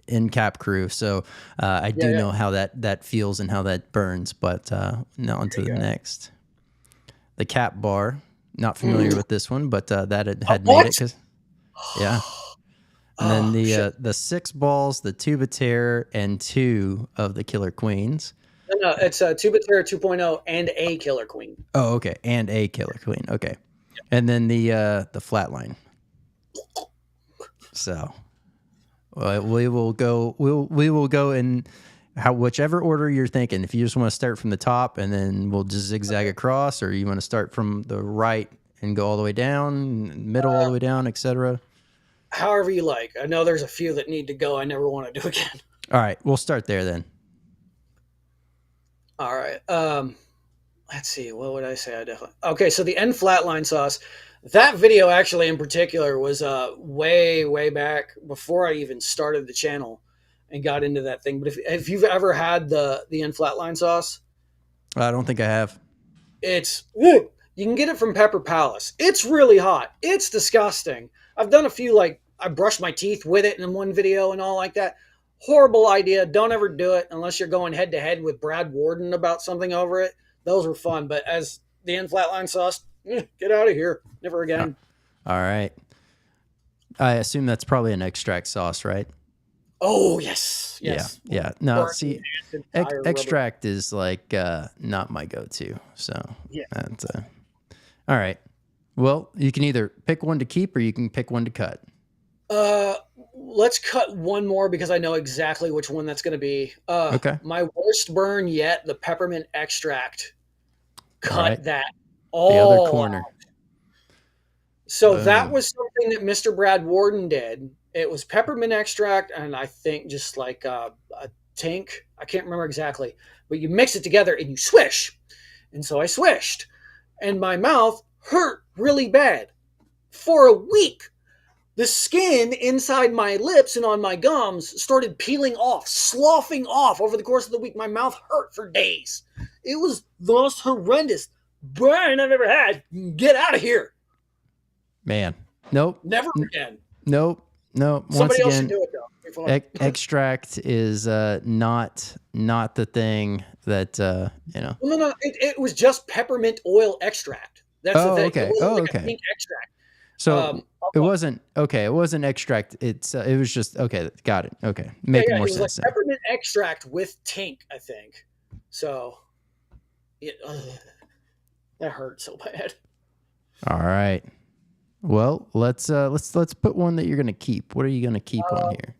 S1: in Cap Crew, so I do know how that feels and how that burns. But now on to the next. The Cap Bar. Not familiar with this one, but that had made it. And then the 6 balls, the Tube of Terror, and 2 of the Killer Queens.
S2: No, it's Tube of Terror 2.0 and a Killer Queen.
S1: Oh, okay, and a Killer Queen. Okay, and then the Flatline. So we will go. We will go in whichever order you're thinking. If you just want to start from the top and then we'll just zigzag across, or you want to start from the right and go all the way down, middle all the way down, etc.
S2: However you like. I know there's a few that need to go. I never want to do again.
S1: All right, we'll start there then.
S2: All right. Let's see. What would I say? Okay. So the N Flatline sauce, that video actually in particular was way back before I even started the channel and got into that thing. But if you've ever had the N Flatline sauce,
S1: I don't think I have.
S2: You can get it from Pepper Palace. It's really hot. It's disgusting. I've done a few, I brushed my teeth with it in one video and all like that. Horrible idea. Don't ever do it unless you're going head to head with Brad Warden about something over it. Those were fun. But as the N Flatline sauce, get out of here. Never again.
S1: All right. I assume that's probably an extract sauce, right?
S2: Oh, yes.
S1: Yeah. No, see, extract is not my go-to. So, that's all right. Well, you can either pick one to keep or you can pick one to cut.
S2: Let's cut one more because I know exactly which one that's going to be.
S1: Okay.
S2: My worst burn yet, the peppermint extract. Cut that all
S1: the other corner.
S2: Out. So that was something that Mr. Brad Warden did. It was peppermint extract and I think just like a tink. I can't remember exactly. But you mix it together and you swish. And so I swished. And my mouth hurt really bad. For a week. The skin inside my lips and on my gums started peeling off, sloughing off over the course of the week. My mouth hurt for days. It was the most horrendous burn I've ever had. Get out of here.
S1: Man. Nope.
S2: Never again.
S1: Nope.
S2: Somebody else
S1: Once
S2: should
S1: again,
S2: do it, though.
S1: extract is not the thing that,
S2: No. It was just peppermint oil extract. That's the thing.
S1: Okay. Okay.
S2: Pink extract.
S1: So it wasn't okay. It wasn't extract. It was just okay. Got it. Okay, making more sense.
S2: Like peppermint extract with tink, I think. So, that hurt so bad.
S1: All right. Well, let's put one that you're gonna keep. What are you gonna keep on here?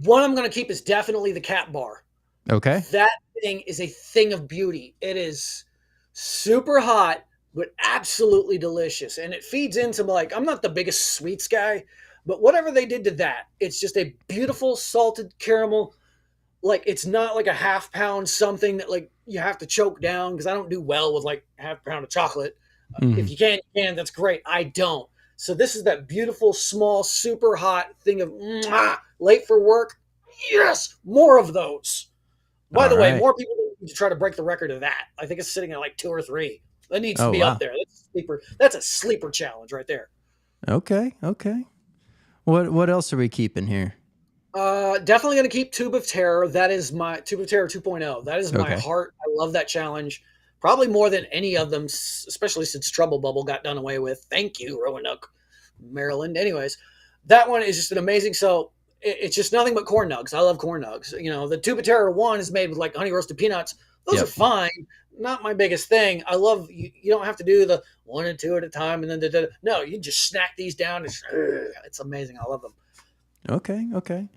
S2: One I'm gonna keep is definitely the Cat Bar.
S1: Okay.
S2: That thing is a thing of beauty. It is super hot, but absolutely delicious. And it feeds into I'm not the biggest sweets guy, but whatever they did to that, it's just a beautiful salted caramel like it's not like a half pound something that like you have to choke down, because I don't do well with like half pound of chocolate. If
S1: Mm.
S2: you can, you can. That's great. I don't. So this is that beautiful, small, super hot thing of mwah, late for work. Yes, more of those. By
S1: All
S2: the way,
S1: right.
S2: more people need to try to break the record of that. I think it's sitting at like 2 or 3. That needs to
S1: Oh,
S2: be up
S1: wow.
S2: there. That's a sleeper. That's a sleeper challenge right there.
S1: Okay. Okay. What else are we keeping here?
S2: Definitely going to keep Tube of Terror. That is my Tube of Terror 2.0. That is my
S1: Okay.
S2: heart. I love that challenge. Probably more than any of them, especially since Trouble Bubble got done away with. Thank you, Roanoke, Maryland. Anyways, that one is just an amazing. So it's just nothing but corn nugs. I love corn nugs. You know, the Tube of Terror 1 is made with like honey roasted peanuts. Those are
S1: Yep.
S2: fine. Not my biggest thing. I love you don't have to do the 1 and 2 at a time and then no, you just snack these down. It's amazing. I love them.
S1: Okay. Okay.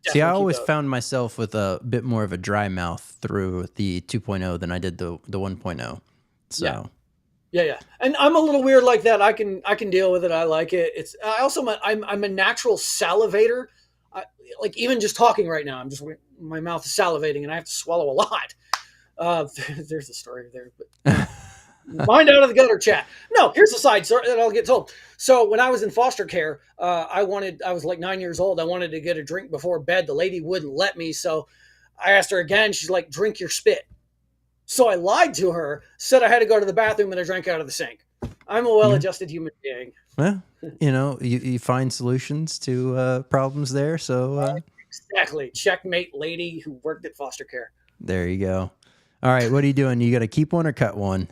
S1: See, I
S2: Definitely keep
S1: always
S2: those.
S1: found myself with a bit more of a dry mouth through the 2.0 than I did the 1.0.
S2: Yeah.
S1: So,
S2: Yeah. And I'm a little weird like that. I can deal with it. I like it. It's I also I'm a natural salivator. I, like even just talking right now, I'm just my mouth is salivating and I have to swallow a lot. There's the story there, but mind out of the gutter, chat. No, here's the side story that I'll get told. So when I was in foster care, I was like 9 years old. I wanted to get a drink before bed. The lady wouldn't let me, so I asked her again. She's like, "Drink your spit." So I lied to her, said I had to go to the bathroom, and I drank out of the sink. I'm a
S1: yeah.
S2: well-adjusted human being.
S1: Well, you find solutions to problems there. So,
S2: Exactly. Checkmate, lady who worked at foster care.
S1: there you go. All right. What are you doing? You got to keep one or cut one?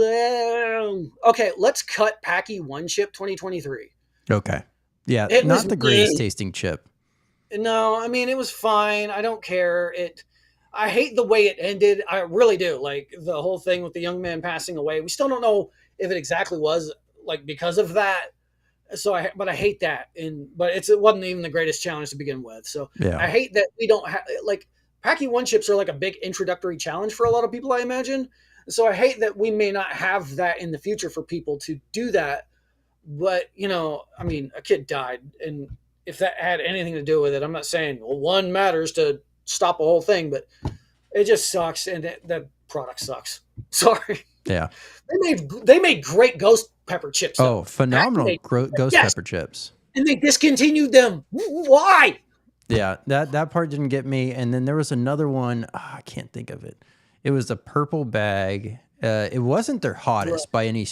S2: Oh, okay. Let's cut Packy One Chip 2023.
S1: Okay. Yeah.
S2: It was
S1: Not the greatest tasting chip.
S2: no. I mean, it was fine. I don't care. I hate the way it ended. I really do. Like the whole thing with the young man passing away. We still don't know if it exactly was like because of that. But I hate that. But it wasn't even the greatest challenge to begin with. So
S1: Yeah.
S2: I hate that we don't have like Packy One Chips are like a big introductory challenge for a lot of people, I imagine. So I hate that we may not have that in the future for people to do that. But I mean, a kid died, and if that had anything to do with it, I'm not saying well, one matters to stop a whole thing, but it just sucks, and that product sucks. Sorry.
S1: Yeah.
S2: They made great ghost pepper chips. Though.
S1: Oh, phenomenal
S2: Made,
S1: ghost
S2: yes,
S1: pepper chips.
S2: and they discontinued them. Why?
S1: Yeah, that part didn't get me. And then there was another one. I can't think of it. It was a purple bag. It wasn't their hottest by any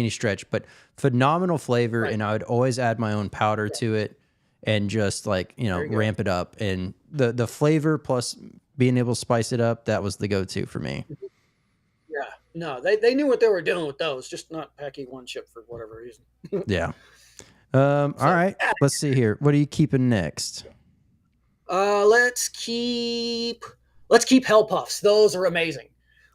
S1: stretch, but phenomenal flavor.
S2: Right.
S1: And I would always add my own powder to it and just like ramp it up. And the flavor plus being able to spice it up, that was the go-to for me.
S2: Yeah. No, they knew what they were doing with those, just not Packy One Chip for whatever reason.
S1: Yeah. All right. Let's see here. What are you keeping next?
S2: Let's keep Hell Puffs. Those are amazing.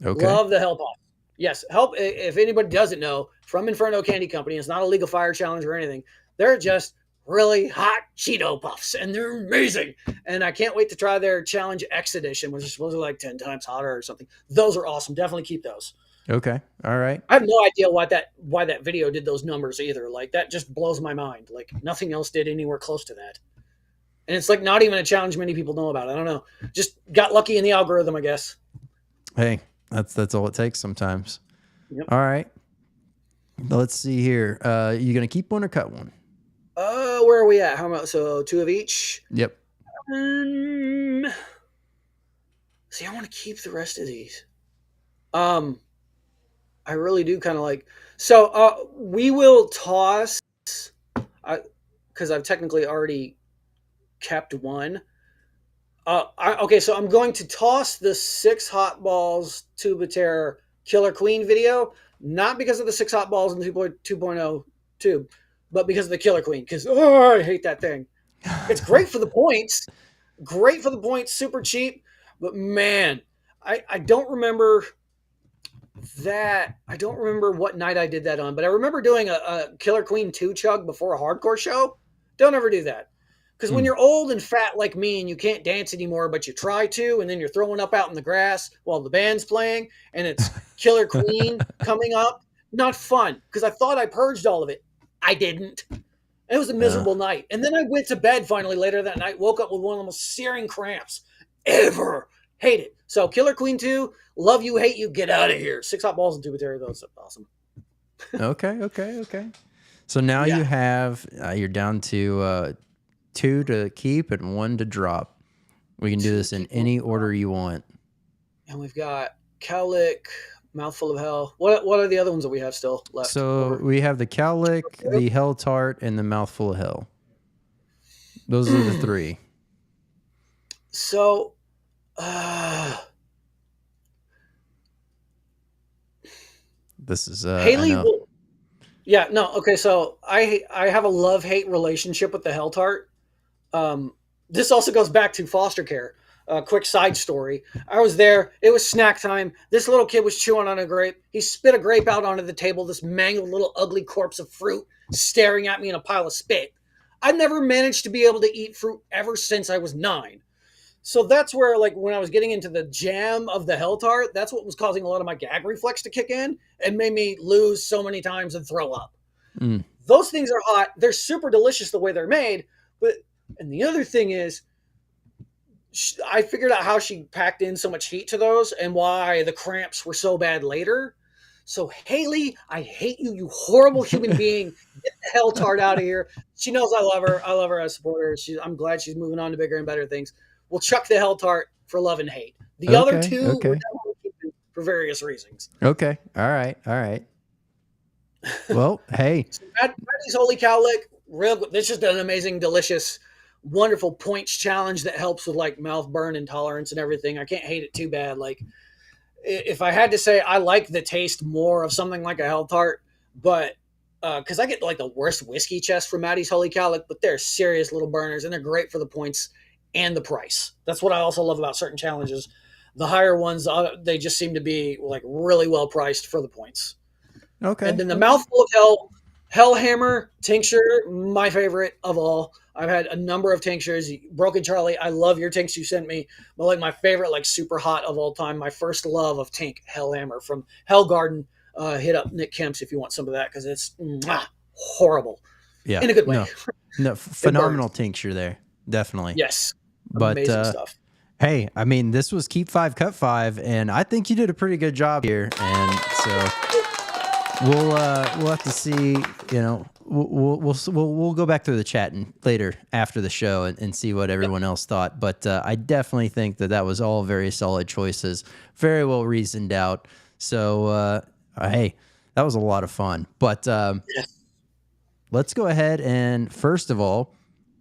S1: Okay.
S2: Love the Hell Puffs. Yes, help. If anybody doesn't know, from Inferno Candy Company, it's not a League of Fire challenge or anything. They're just really hot Cheeto puffs, and they're amazing. And I can't wait to try their Challenge X edition, which is supposedly like 10 times hotter or something. Those are awesome. Definitely keep those.
S1: Okay. All right.
S2: I have no idea why that video did those numbers either. Like that just blows my mind. Like nothing else did anywhere close to that. And it's like not even a challenge many people know about. I don't know. Just got lucky in the algorithm, I guess.
S1: Hey, that's all it takes sometimes.
S2: Yep.
S1: All right. Let's see here. You gonna keep one or cut one?
S2: Where are we at? How much? So 2 of each.
S1: Yep.
S2: See, I want to keep the rest of these. I really do kind of like. So we will toss. Because I've technically already kept one. Okay, so I'm going to toss the 6 hot balls Tube of Terror Killer Queen video, not because of the 6 hot balls in 2.0 tube, but because of the Killer Queen. Because I hate that thing. It's great for the points. Great for the points. Super cheap. But man, I don't remember that. I don't remember what night I did that on, but I remember doing a Killer Queen 2 chug before a hardcore show. Don't ever do that. Because when you're old and fat like me and you can't dance anymore, but you try to, and then you're throwing up out in the grass while the band's playing, and it's Killer Queen coming up, not fun. Because I thought I purged all of it. I didn't. It was a miserable night. And then I went to bed finally later that night, woke up with one of the most searing cramps ever. Hate it. So Killer Queen 2, love you, hate you, get out of here. 6 hot balls and tubitary, though. It's awesome.
S1: Okay. So now
S2: Yeah.
S1: you have, you're down to 2 to keep and 1 to drop. We can do this in any order you want.
S2: And we've got Cowlick, Mouthful of Hell. What are the other ones that we have still left?
S1: So we have the Cowlick, the Hell Tart, and the Mouthful of Hell. Those are the 3.
S2: So,
S1: this is
S2: Haley will, yeah, no, okay, so I have a love-hate relationship with the Hell Tart. This also goes back to foster care. Quick side story. I was there. It was snack time. This little kid was chewing on a grape. He spit a grape out onto the table, this mangled little ugly corpse of fruit staring at me in a pile of spit. I've never managed to be able to eat fruit ever since I was 9. So that's where, like, when I was getting into the jam of the Hell Tart, that's what was causing a lot of my gag reflex to kick in and made me lose so many times and throw up. Those things are hot. They're super delicious the way they're made. And the other thing is, I figured out how she packed in so much heat to those and why the cramps were so bad later. So, Haley, I hate you, you horrible human being. Get the Hell Tart out of here. She knows I love her. I love her. I support her. I'm glad she's moving on to bigger and better things. We'll chuck the Hell Tart for love and hate. The other 2 we're definitely keeping for various reasons.
S1: Okay. All right. Well, hey.
S2: So Maddie's Holy Cowlick, this is an amazing, delicious, wonderful points challenge that helps with like mouth burn intolerance and everything. I can't hate it too bad. Like, if I had to say, I like the taste more of something like a Hell Tart, but because I get like the worst whiskey chest from Maddie's Holy Cowlick, but they're serious little burners and they're great for the points and the price. That's what I also love about certain challenges. The higher ones, they just seem to be like really well priced for the points.
S1: Okay.
S2: And then the Mouthful of Hell Hellhammer tincture, my favorite of all. I've had a number of tinctures. Broken Charlie, I love your tinks you sent me. But like my favorite, like super hot of all time, my first love of tink, Hellhammer from Hell Garden. Hit up Nick Kemp's if you want some of that because it's horrible.
S1: Yeah,
S2: in a good way.
S1: No, phenomenal tincture there, definitely.
S2: Yes,
S1: but
S2: amazing stuff.
S1: Hey, I mean, this was Keep 5, Cut 5, and I think you did a pretty good job here. And so we'll have to see. You know, we'll go back through the chat and later after the show and see what everyone else thought. But I definitely think that was all very solid choices, very well reasoned out. So hey, that was a lot of fun. But let's go ahead and first of all,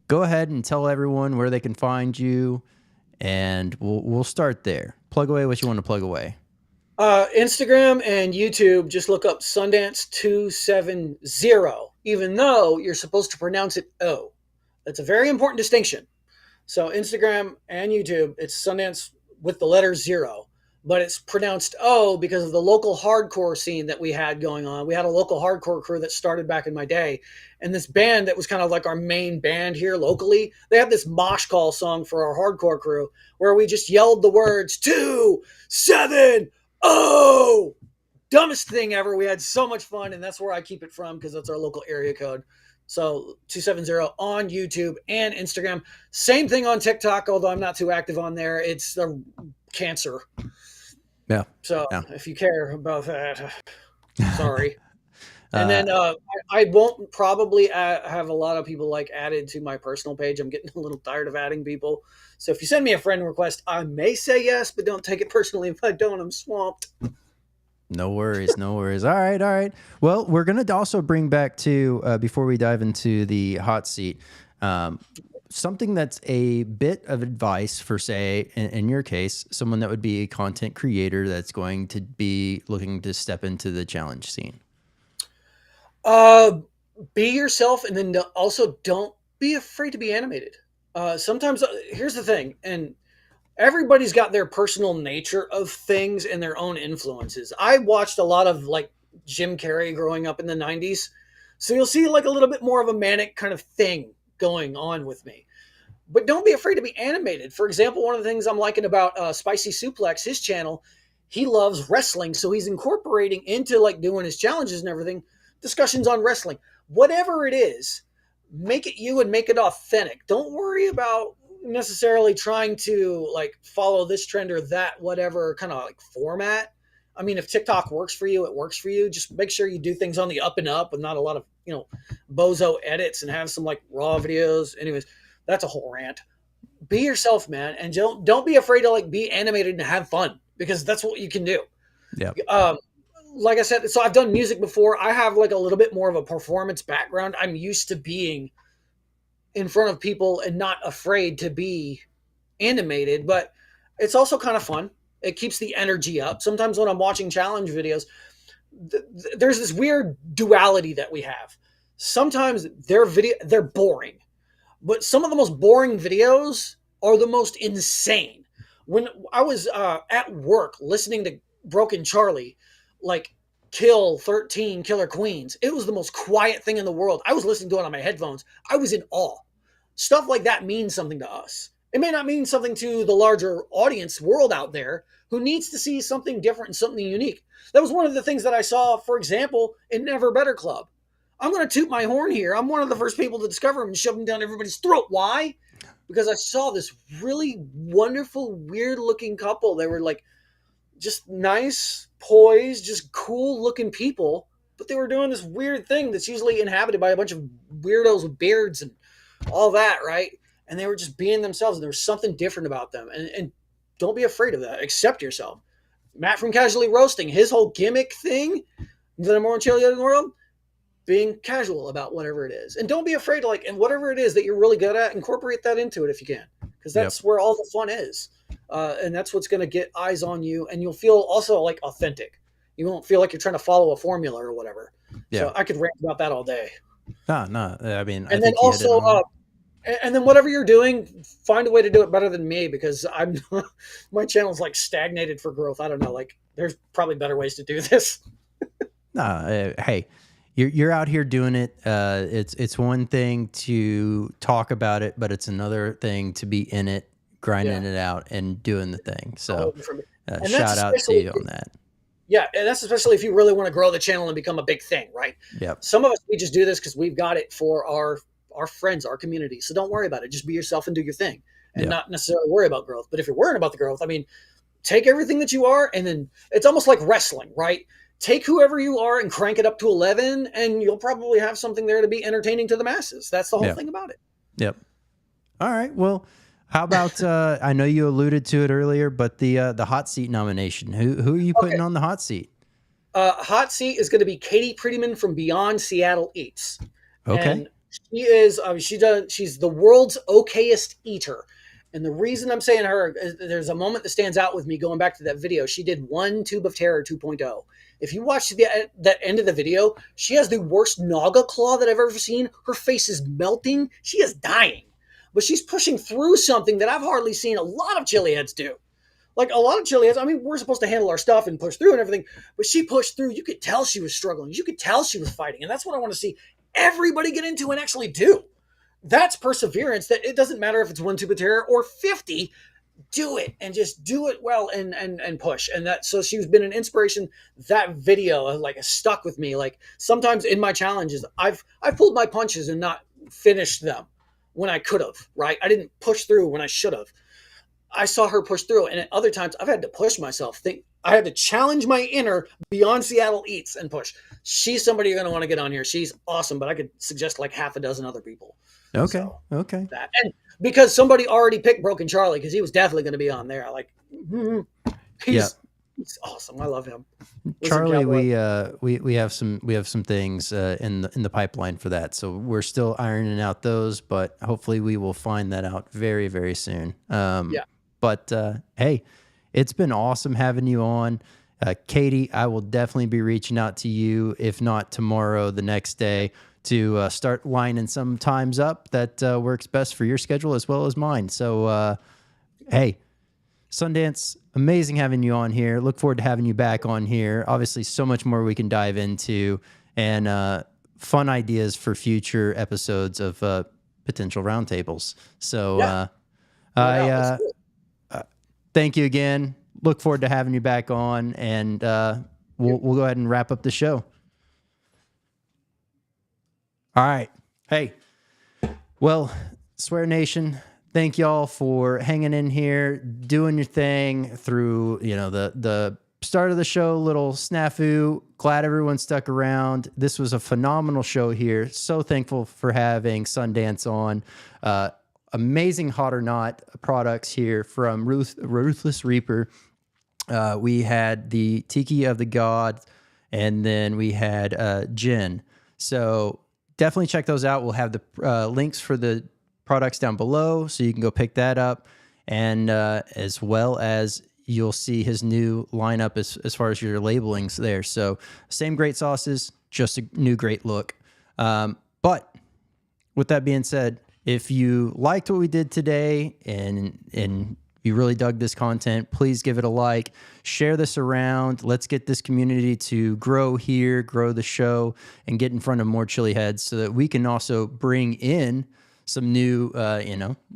S1: go ahead and tell everyone where they can find you. And we'll start there. Plug away what you want to plug away.
S2: Instagram and YouTube, just look up Sundance270, even though you're supposed to pronounce it O. That's a very important distinction. So Instagram and YouTube, it's Sundance with the letter 0, but it's pronounced O because of the local hardcore scene that we had going on. We had a local hardcore crew that started back in my day. And this band that was kind of like our main band here locally, they had this mosh call song for our hardcore crew where we just yelled the words 270. Dumbest thing ever. We had so much fun, and that's where I keep it from because that's our local area code. So 270 on YouTube and Instagram. Same thing on TikTok, although I'm not too active on there. It's the cancer.
S1: Yeah.
S2: So if you care about that, sorry. And then I won't probably have a lot of people like added to my personal page. I'm getting a little tired of adding people. So if you send me a friend request, I may say yes, but don't take it personally. If I don't, I'm swamped.
S1: No worries. All right. Well, we're going to also bring back to, before we dive into the hot seat, something that's a bit of advice for, say, in your case, someone that would be a content creator that's going to be looking to step into the challenge scene.
S2: Be yourself, and then also don't be afraid to be animated. Sometimes, here's the thing, and everybody's got their personal nature of things and their own influences. I watched a lot of like Jim Carrey growing up in the 90s. So you'll see like a little bit more of a manic kind of thing going on with me. But don't be afraid to be animated. For example, one of the things I'm liking about Spicy Suplex, his channel, he loves wrestling. So he's incorporating into like doing his challenges and everything, discussions on wrestling. Whatever it is, make it you and make it authentic. Don't worry about necessarily trying to like follow this trend or that, whatever kind of like format. I mean, if TikTok works for you, it works for you. Just make sure you do things on the up and up and not a lot of, bozo edits, and have some like raw videos. Anyways, that's a whole rant. Be yourself, man, and don't be afraid to like be animated and have fun, because that's what you can do.
S1: Yep.
S2: Like I said, so I've done music before. I have like a little bit more of a performance background. I'm used to being in front of people and not afraid to be animated, but it's also kind of fun. It keeps the energy up. Sometimes when I'm watching challenge videos, there's this weird duality that we have. Sometimes they're boring, but some of the most boring videos are the most insane. When I was at work listening to Broken Charlie, like kill 13 killer queens, it was the most quiet thing in the world. I was listening to it on my headphones. I was in awe. Stuff like that means something to us. It may not mean something to the larger audience world out there who needs to see something different and something unique. That was one of the things that I saw, for example, in Never Better Club. I'm going to toot my horn here. I'm one of the first people to discover him and shove him down everybody's throat. Why? Because I saw this really wonderful, weird looking couple. They were like just nice, poised, just cool looking people, but they were doing this weird thing that's usually inhabited by a bunch of weirdos with beards and all that, right? And they were just being themselves, and there was something different about them. And don't be afraid of that. Accept yourself. Matt from Casually Roasting, his whole gimmick thing, the number one cheerleader in the world, being casual about whatever it is. And don't be afraid to and whatever it is that you're really good at, incorporate that into it if you can, because that's where all the fun is. And that's what's going to get eyes on you, and you'll feel also like authentic. You won't feel like you're trying to follow a formula or whatever. Yeah. So I could rant about that all day.
S1: No. I mean,
S2: and then also, and then whatever you're doing, find a way to do it better than me, because my channel's like stagnated for growth. I don't know. Like there's probably better ways to do this.
S1: Hey, you're out here doing it. It's one thing to talk about it, but it's another thing to be in it, grinding it out and doing the thing. So shout out to you on that.
S2: Yeah, and that's especially if you really want to grow the channel and become a big thing, right?
S1: Yep.
S2: Some of us, we just do this because we've got it for our friends, our community. So don't worry about it. Just be yourself and do your thing, and not necessarily worry about growth. But if you're worrying about the growth, I mean, take everything that you are, and then it's almost like wrestling, right? Take whoever you are and crank it up to 11, and you'll probably have something there to be entertaining to the masses. That's the whole thing about it.
S1: Yep. All right. Well, how about I know you alluded to it earlier, but the hot seat nomination. Who are you putting on the hot seat?
S2: Hot seat is going to be Katie Prettyman from Beyond Seattle Eats.
S1: Okay.
S2: And she is she's the world's okayest eater. And the reason I'm saying her is there's a moment that stands out with me going back to that video. She did One Tube of Terror 2.0. If you watch that end of the video, she has the worst naga claw that I've ever seen. Her face is melting. She is dying. But she's pushing through something that I've hardly seen a lot of chili heads do. Like a lot of chili heads, I mean, we're supposed to handle our stuff and push through and everything, but she pushed through. You could tell she was struggling. You could tell she was fighting. And that's what I want to see everybody get into and actually do. That's perseverance. That it doesn't matter if it's One Tube of Terror or 50. Do it and just do it well and push. And that, so she's been an inspiration. That video like stuck with me. Like sometimes in my challenges, I've pulled my punches and not finished them when I could have, right? I didn't push through when I should have. I saw her push through, and at other times I've had to push myself. I had to challenge my inner Beyond Seattle Eats and push. She's somebody you're going to want to get on here. She's awesome, but I could suggest like half a dozen other people.
S1: Okay.
S2: So,
S1: okay.
S2: And because somebody already picked Broken Charlie, because he was definitely going to be on there. Like, he's awesome. I love him.
S1: Charlie, we have some things in the pipeline for that. So we're still ironing out those, but hopefully we will find that out very, very soon. But hey, it's been awesome having you on. Katie, I will definitely be reaching out to you, if not tomorrow, the next day, to start lining some times up that works best for your schedule as well as mine. So, hey, Sundance, amazing having you on here. Look forward to having you back on here. Obviously, so much more we can dive into, and fun ideas for future episodes of potential roundtables. So thank you again. Look forward to having you back on, and we'll go ahead and wrap up the show. All right. Hey, Well, Swear Nation, thank y'all for hanging in here, doing your thing through, the start of the show, little snafu. Glad everyone stuck around. This was a phenomenal show here. So thankful for having Sundance on. Amazing Hot or Not products here from Ruthless Reaper. We had the Tiki of the Gods, and then we had gin. So definitely check those out. We'll have the links for the products down below, so you can go pick that up. And as well as you'll see his new lineup as far as your labelings there. So same great sauces, just a new great look. But with that being said, if you liked what we did today and you really dug this content, please give it a like, share this around. Let's get this community to grow here, grow the show, and get in front of more chili heads so that we can also bring in some new,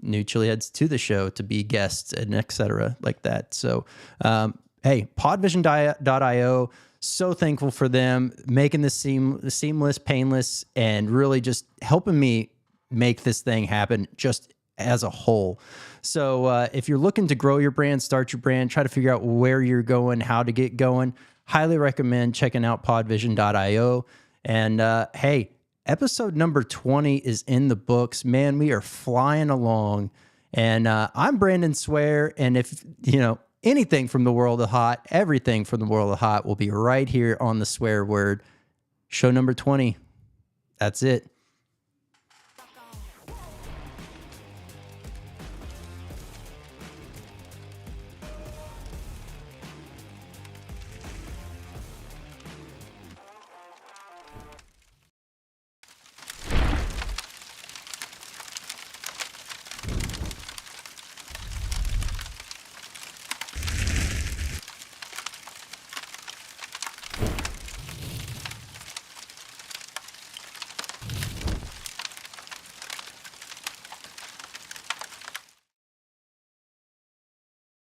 S1: new chili heads to the show to be guests and et cetera like that. So, hey, podvision.io, so thankful for them making this seamless, painless, and really just helping me make this thing happen just as a whole. So if you're looking to grow your brand, start your brand, try to figure out where you're going, how to get going, highly recommend checking out podvision.io. And hey, episode number 20 is in the books. Man, we are flying along. And I'm Brandon Swear. And if, anything from the world of hot, everything from the world of hot will be right here on the Swear Word. Show number 20. That's it.